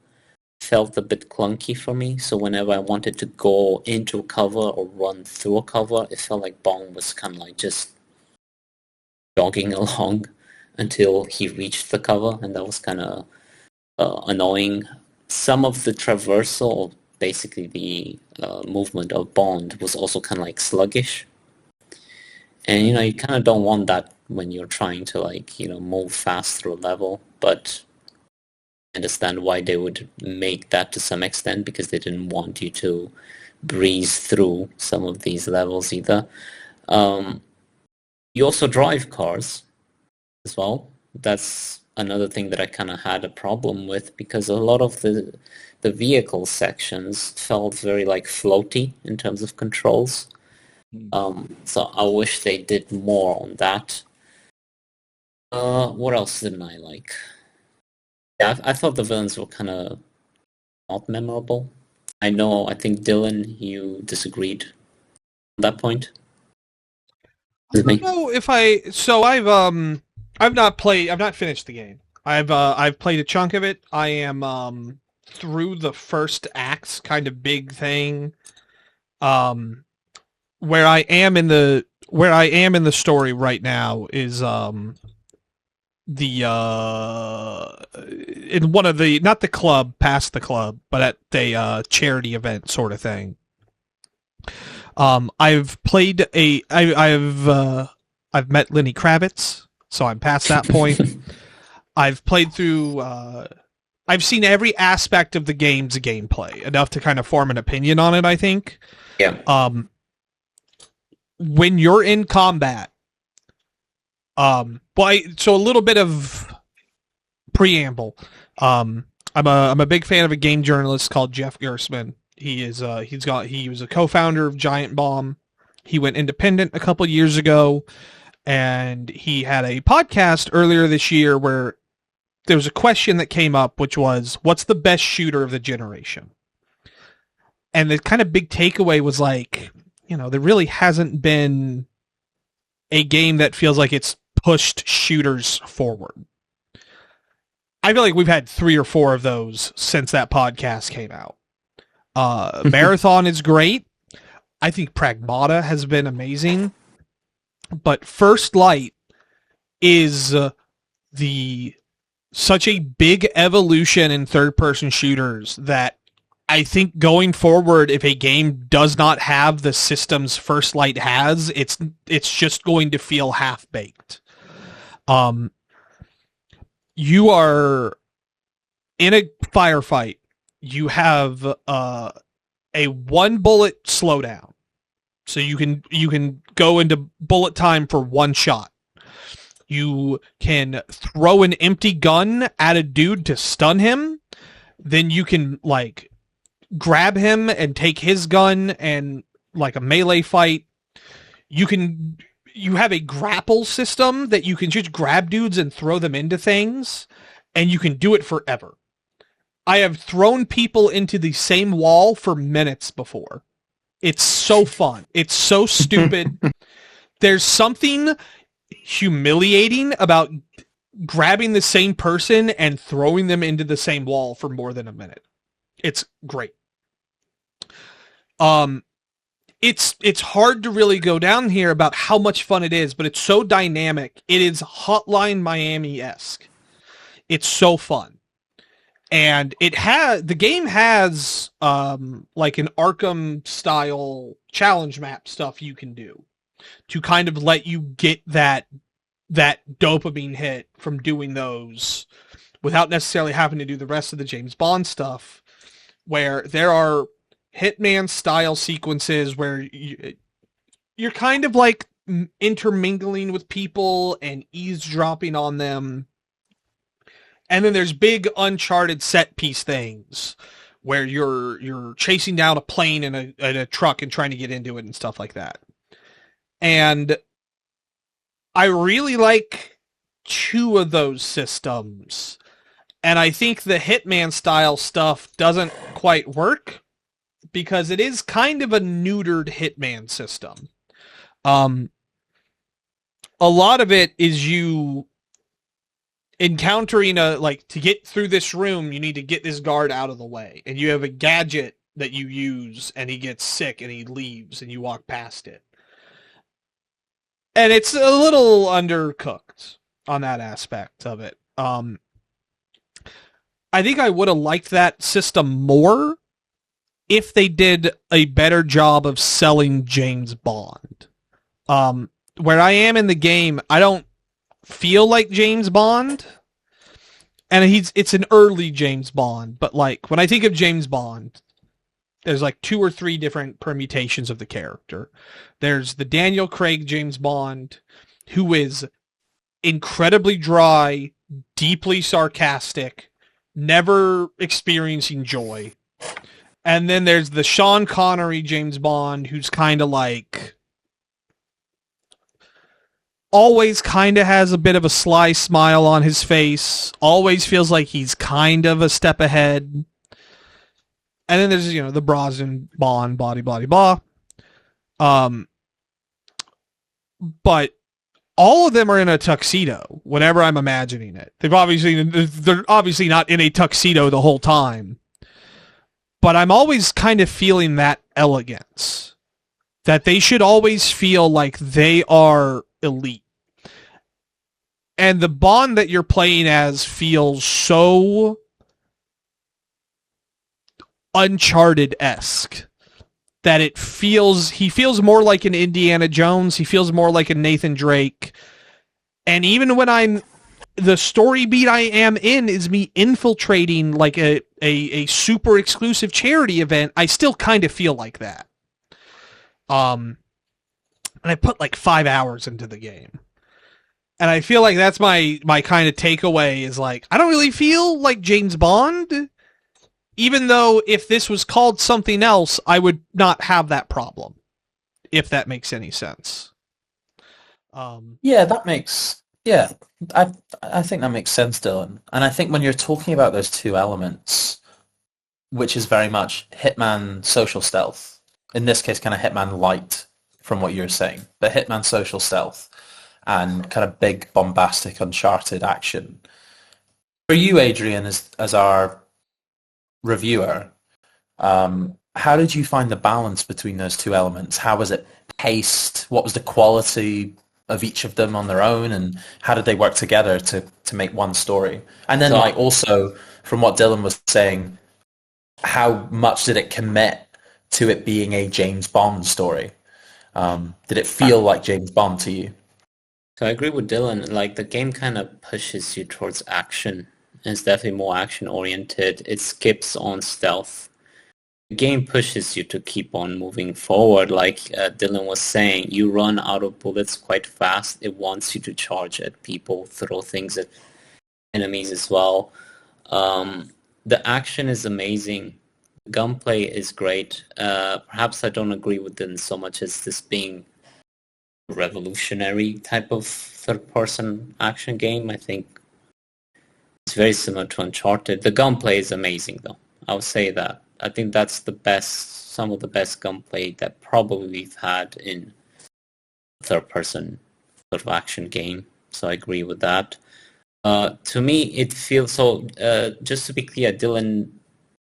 Felt a bit clunky for me, so whenever I wanted to go into a cover or run through a cover, it felt like Bong was kind of like just jogging along until he reached the cover, and that was kind of annoying. Some of the traversal, basically the movement of Bond, was also kind of like sluggish, and you kind of don't want that when you're trying to move fast through a level, but understand why they would make that to some extent, because they didn't want you to breeze through some of these levels either. You also drive cars as well. That's another thing that I kind of had a problem with, because a lot of the vehicle sections felt very floaty in terms of controls. So I wish they did more on that. What else didn't I like? Yeah, I thought the villains were kind of not memorable. I think Dylan, you disagreed on that point. I don't know if I've not finished the game. I've played a chunk of it. I am through the first act's kind of big thing. Where I am in the story right now is in one of the, not the club, past the club, but at a charity event sort of thing. I've met Lenny Kravitz, so I'm past that point. I've played through, I've seen every aspect of the game's gameplay, enough to kind of form an opinion on it, I think. Yeah. When you're in combat, so a little bit of preamble. I'm a big fan of a game journalist called Jeff Gersman. He was a co-founder of Giant Bomb. He went independent a couple years ago, and he had a podcast earlier this year where there was a question that came up, which was, what's the best shooter of the generation? And the kind of big takeaway was there really hasn't been a game that feels like it's pushed shooters forward. I feel like we've had 3 or 4 of those since that podcast came out. Marathon is great. I think Pragmata has been amazing. But First Light is such a big evolution in third-person shooters that I think going forward, if a game does not have the systems First Light has, it's just going to feel half-baked. You are in a firefight. You have a 1-bullet slowdown, so you can go into bullet time for 1 shot. You can throw an empty gun at a dude to stun him. Then you can, like, grab him and take his gun and, like, a melee fight. You have a grapple system that you can just grab dudes and throw them into things, and you can do it forever. I have thrown people into the same wall for minutes before. It's so fun. It's so stupid. There's something humiliating about grabbing the same person and throwing them into the same wall for more than a minute. It's great. It's hard to really go down here about how much fun it is, but it's so dynamic. It is Hotline Miami-esque. It's so fun. And the game has like an Arkham style challenge map stuff you can do to kind of let you get that dopamine hit from doing those without necessarily having to do the rest of the James Bond stuff, where there are Hitman style sequences where you're kind of like intermingling with people and eavesdropping on them. And then there's big Uncharted set piece things where you're chasing down a plane in a truck and trying to get into it and stuff like that. And I really like two of those systems. And I think the Hitman style stuff doesn't quite work because it is kind of a neutered Hitman system. A lot of it is you encountering to get through this room, you need to get this guard out of the way. And you have a gadget that you use, and he gets sick, and he leaves, and you walk past it. And it's a little undercooked on that aspect of it. I think I would have liked that system more if they did a better job of selling James Bond. Where I am in the game, I don't feel like James Bond, and it's an early James Bond, but like when I think of James Bond, there's like 2 or 3 different permutations of the character. There's the Daniel Craig James Bond, who is incredibly dry, deeply sarcastic, never experiencing joy. And then there's the Sean Connery James Bond, who's kind of like always kind of has a bit of a sly smile on his face, always feels like he's kind of a step ahead. And then there's, the Brosnan Bond, blah, blah, blah. But all of them are in a tuxedo, whenever I'm imagining it. They're obviously not in a tuxedo the whole time. But I'm always kind of feeling that elegance. That they should always feel like they are elite. And the Bond that you're playing as feels so Uncharted-esque that he feels more like an Indiana Jones, he feels more like a Nathan Drake. And even when the story beat I am in is me infiltrating like a super exclusive charity event, I still kind of feel like that. And I put like 5 hours into the game. And I feel like that's my kind of takeaway is like, I don't really feel like James Bond, even though if this was called something else, I would not have that problem, if that makes any sense. I think that makes sense, Dylan. And I think when you're talking about those two elements, which is very much Hitman social stealth, in this case kind of Hitman light from what you're saying, but Hitman social stealth and kind of big bombastic Uncharted action. For you, Adrian, as our reviewer, how did you find the balance between those two elements? How was it paced? What was the quality of each of them on their own, and how did they work together to make one story? And then also from what Dylan was saying, how much did it commit to it being a James Bond story? Did it feel like James Bond to you? So I agree with Dylan. Like, the game kind of pushes you towards action. It's definitely more action oriented. It skips on stealth. the game pushes you to keep on moving forward. Like Dylan was saying, you run out of bullets quite fast. It wants you to charge at people, throw things at enemies as well. The action is amazing. Gunplay is great. Perhaps I don't agree with Dylan so much as this being a revolutionary type of third-person action game. I think it's very similar to Uncharted. The gunplay is amazing, though. I would say that. I think that's some of the best gunplay that probably we've had in third-person sort of action game. So I agree with that. To me, it feels so. Just to be clear, Dylan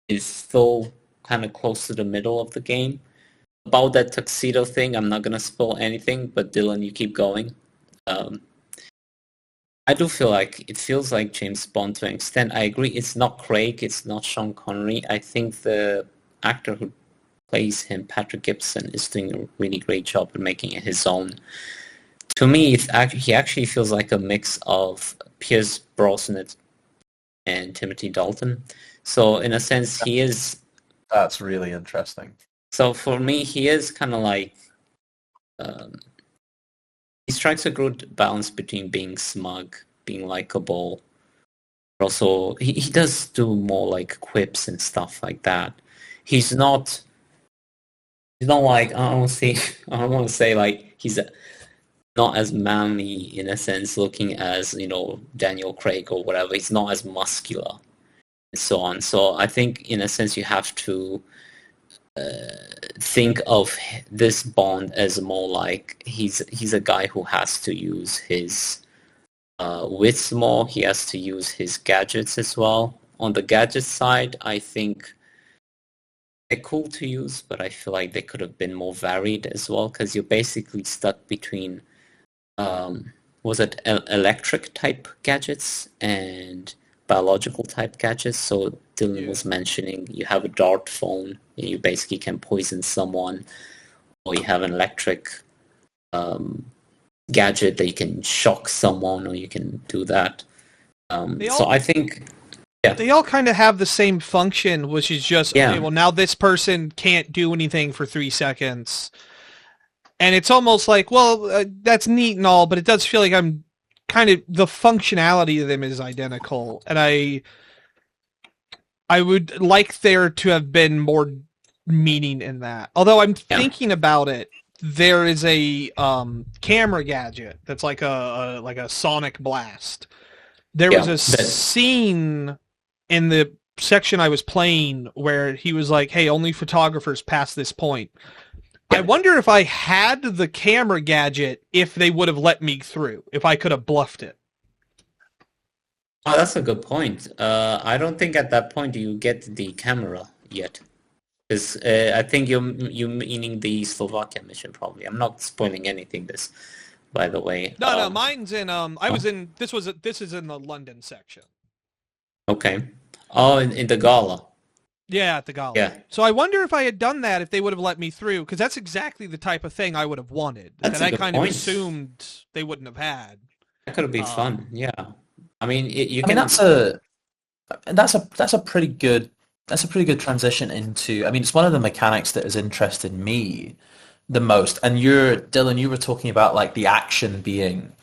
is still kind of close to the middle of the game. About that tuxedo thing, I'm not gonna spoil anything. But Dylan, you keep going. I do feel like it feels like James Bond to an extent. I agree. It's not Craig. It's not Sean Connery. I think the actor who plays him, Patrick Gibson, is doing a really great job in making it his own. To me, he actually feels like a mix of Pierce Brosnan and Timothy Dalton. So in a sense, he is... That's really interesting. So for me, he is kind of like... he strikes a good balance between being smug, being likable. Also, he does do more like quips and stuff like that. He's not like, I don't want to say like he's not as manly in a sense, looking as, Daniel Craig or whatever. He's not as muscular and so on. So I think in a sense you have to think of this Bond as more like he's a guy who has to use his wits more. He has to use his gadgets as well. On the gadget side, I think they're cool to use, but I feel like they could have been more varied as well, because you're basically stuck between electric type gadgets and biological type gadgets. So Dylan was mentioning you have a dart phone and you basically can poison someone, or you have an electric gadget that you can shock someone, or you can do that. I think they all kind of have the same function, which is just okay, well, now this person can't do anything for 3 seconds, and it's almost like, well, that's neat and all, but it does feel like I'm kind of, the functionality of them is identical, and I would like there to have been more meaning in that. Although I'm thinking about it, there is a camera gadget that's like a sonic blast. There was a scene in the section I was playing where he was like, hey, only photographers pass this point. I wonder if I had the camera gadget, if they would have let me through, if I could have bluffed it. Oh, that's a good point. I don't think at that point you get the camera yet. Because I think you're meaning the Slovakia mission, probably. I'm not spoiling anything, this, by the way. No, mine's in, this is in the London section. Okay. Oh, in the gala. Yeah, at the gala. Yeah. So I wonder if I had done that, if they would have let me through, because that's exactly the type of thing I would have wanted. That's that a I kind good of point. assumed they wouldn't have had. That could have been fun, yeah. I mean, that's a pretty good transition into. I mean, it's one of the mechanics that has interested me the most. And Dylan, you were talking about like the action being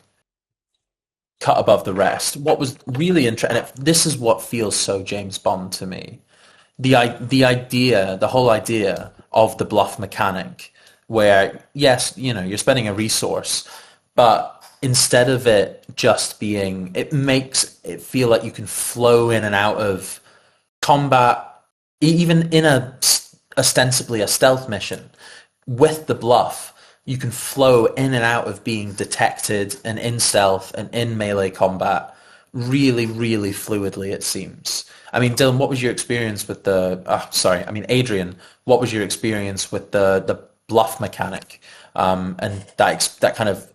cut above the rest. What was really interesting, this is what feels so James Bond to me. The whole idea of the bluff mechanic, where yes, you're spending a resource, but instead of it just being, it makes it feel like you can flow in and out of combat, even in ostensibly a stealth mission. With the bluff, you can flow in and out of being detected and in stealth and in melee combat really, really fluidly, it seems. I mean, Dylan, what was your experience with Adrian, what was your experience with the bluff mechanic and that kind of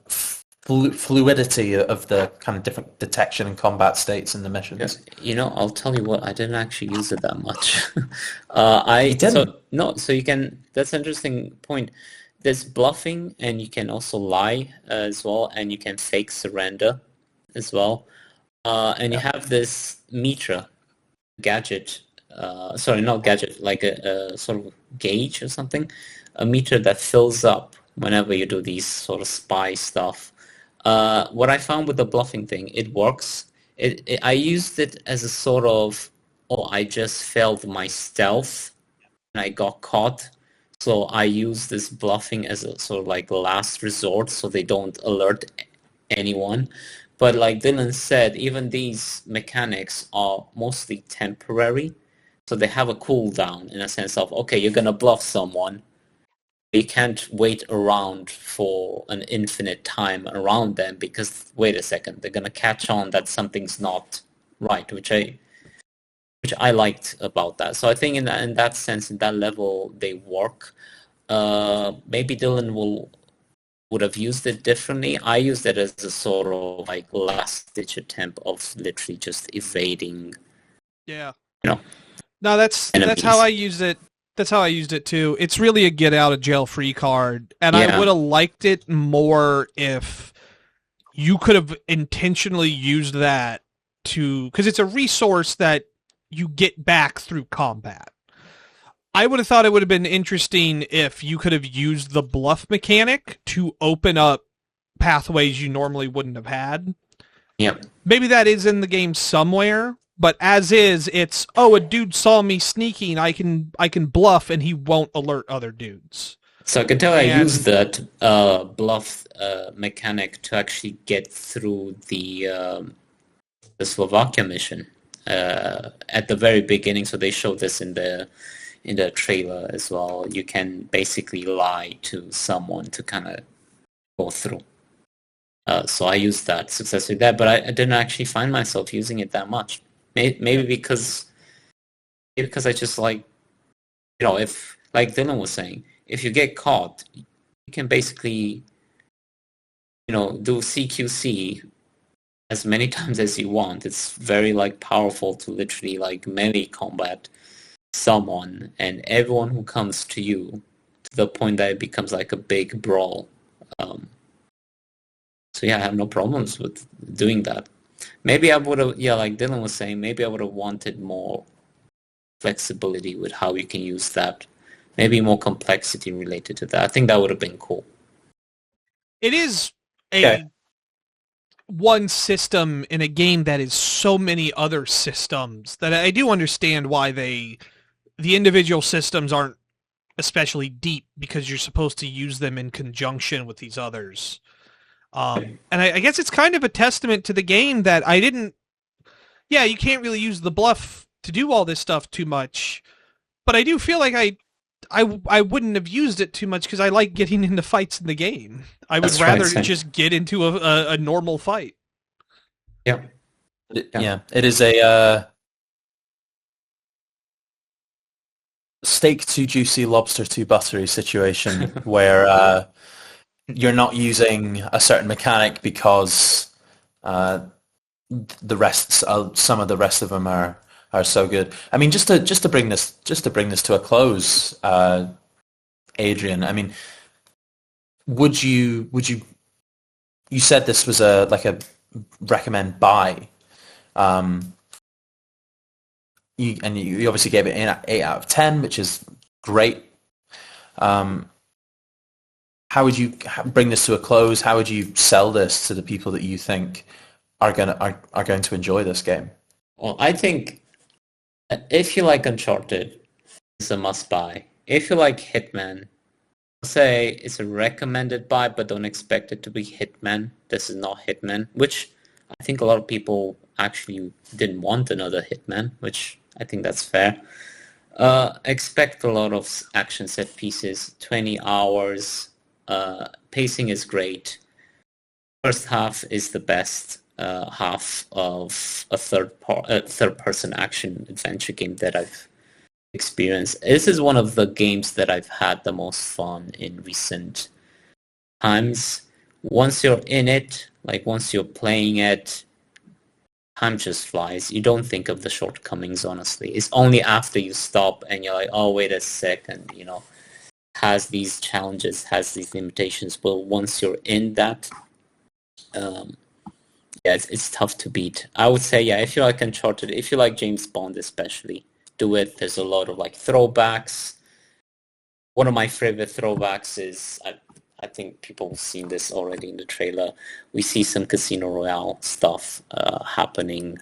fluidity of the kind of different detection and combat states in the missions? I'll tell you what, I didn't actually use it that much. You didn't? So you can, that's an interesting point. There's bluffing, and you can also lie as well, and you can fake surrender as well. And you have this meter gadget sorry, not gadget, like a sort of gauge or something, a meter that fills up whenever you do these sort of spy stuff. What I found with the bluffing thing, it works. I used it as a sort of, I just failed my stealth and I got caught. So I use this bluffing as a sort of like last resort so they don't alert anyone. But like Dylan said, even these mechanics are mostly temporary. So they have a cooldown in a sense of, okay, you're going to bluff someone. You can't wait around for an infinite time around them because, wait a second, they're going to catch on that something's not right, which I liked about that. So I think in that sense, in that level, they work. Maybe Dylan would have used it differently. I used it as a sort of like last-ditch attempt of literally just evading. Yeah. No, that's how I used it. That's how I used it too. It's really a get out of jail free card, and I would have liked it more if you could have intentionally used that because it's a resource that you get back through combat. I would have thought it would have been interesting if you could have used the bluff mechanic to open up pathways you normally wouldn't have had. Yep. Maybe that is in the game somewhere, but as is, it's, a dude saw me sneaking, I can bluff and he won't alert other dudes. So I can tell I used that bluff mechanic to actually get through the Slovakia mission at the very beginning. So they showed this in the trailer as well. You can basically lie to someone to kind of go through. So I used that successfully there, but I didn't actually find myself using it that much. Maybe because I just like, if, like Dylan was saying, if you get caught, you can basically, do CQC as many times as you want. It's very like powerful to literally like melee combat someone, and everyone who comes to you, to the point that it becomes like a big brawl. So I have no problems with doing that. Maybe I would have, like Dylan was saying, maybe I would have wanted more flexibility with how you can use that. Maybe more complexity related to that. I think that would have been cool. It is one system in a game that is so many other systems that I do understand why the individual systems aren't especially deep, because you're supposed to use them in conjunction with these others. And I guess it's kind of a testament to the game that you can't really use the bluff to do all this stuff too much, but I do feel like I wouldn't have used it too much because I like getting into fights in the game. I would rather just get into a normal fight. Yeah. It is a steak too juicy, lobster too buttery situation where you're not using a certain mechanic because some of the rest of them are so good. I mean, just to bring this to a close, Adrian. I mean, would you said this was a recommend buy. You obviously gave it an 8 out of 10, which is great. How would you bring this to a close? How would you sell this to the people that you think are going to enjoy this game? Well, I think if you like Uncharted, it's a must-buy. If you like Hitman, I'll say it's a recommended buy, but don't expect it to be Hitman. This is not Hitman, which I think a lot of people actually didn't want another Hitman, which I think that's fair. Expect a lot of action set pieces, 20 hours. Pacing is great. First half is the best half of a third-person action adventure game that I've experienced. This is one of the games that I've had the most fun in recent times. Once you're in it, like once you're playing it, time just flies. You don't think of the shortcomings, honestly. It's only after you stop and you're like, oh, wait a second, has these challenges, has these limitations. But once you're in that, it's tough to beat. I would say, if you like Uncharted, if you like James Bond especially, do it. There's a lot of like throwbacks. One of my favorite throwbacks is, I think people have seen this already in the trailer. We see some Casino Royale stuff happening,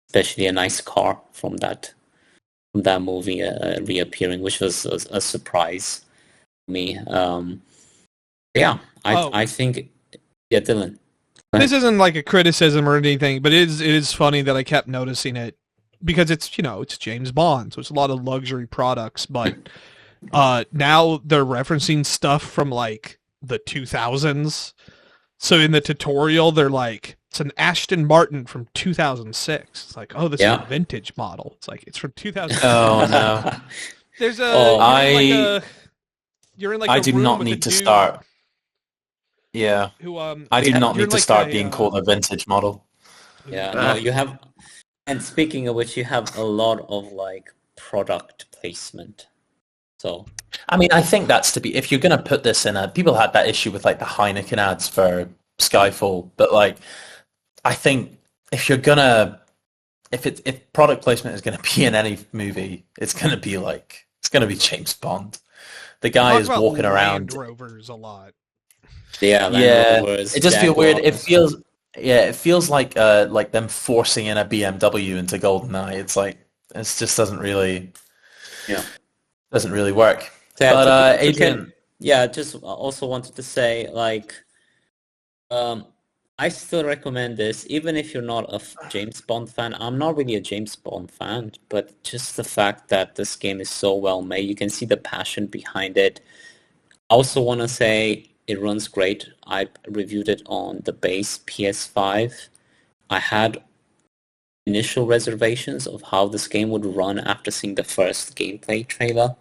especially a nice car from that movie reappearing, which was a surprise to me. I think, Dylan. This isn't like a criticism or anything, but it is funny that I kept noticing it because it's James Bond, so it's a lot of luxury products, but now they're referencing stuff from like the 2000s. So in the tutorial, they're like, it's an Aston Martin from 2006. It's like, oh, this is a vintage model. It's like, it's from 2000. Oh no. There's a. You're in like I a do room not with need a to dude start. Yeah. Who I do not you're need to like start being called a vintage model. Yeah, no, you have. And speaking of which, you have a lot of like product placement. So, I mean, I think that's to be, if you're going to put this in people had that issue with like the Heineken ads for Skyfall, but like, I think if you're going to, if product placement is going to be in any movie, it's going to be James Bond. The guy is walking around. Land Rovers a lot. Yeah, Land Rovers, it just feels weird. It feels like them forcing in a BMW into GoldenEye. It's like, it just doesn't really work. So, but Adrian, just also wanted to say, like, I still recommend this, even if you're not a James Bond fan. I'm not really a James Bond fan, but just the fact that this game is so well made, you can see the passion behind it. I also want to say it runs great. I reviewed it on the base PS5. I had initial reservations of how this game would run after seeing the first gameplay trailer.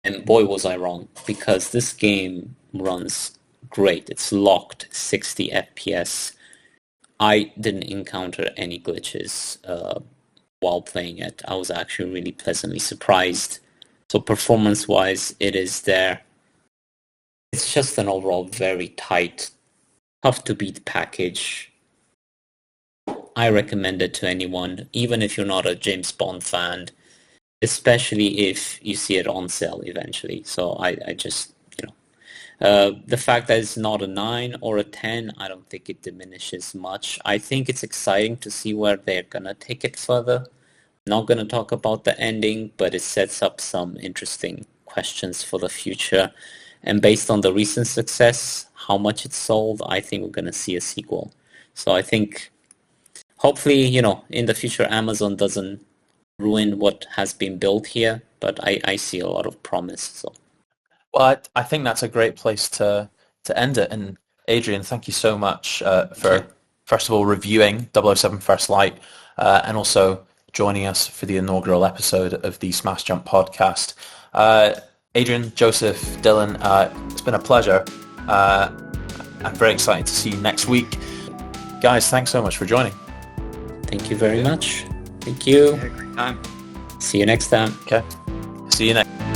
And boy, was I wrong, because this game runs great. It's locked 60 FPS. I didn't encounter any glitches while playing it. I was actually really pleasantly surprised. So performance-wise, it is there. It's just an overall very tight, tough-to-beat package. I recommend it to anyone, even if you're not a James Bond fan, especially if you see it on sale eventually. So I just, the fact that it's not a 9 or a 10, I don't think it diminishes much. I think it's exciting to see where they're going to take it further. Not going to talk about the ending, but it sets up some interesting questions for the future. And based on the recent success, how much it's sold, I think we're going to see a sequel. So I think, hopefully, in the future, Amazon doesn't ruin what has been built here, but I see a lot of promise. So, well, I think that's a great place to end it. And Adrian, thank you so much for, first of all, reviewing 007 First Light and also joining us for the inaugural episode of the Smash Jump podcast. Adrian, Joseph, Dylan, it's been a pleasure. I'm very excited to see you next week. Guys, thanks so much for joining. Thank you very much. Thank you. Great time. See you next time. Okay. See you next.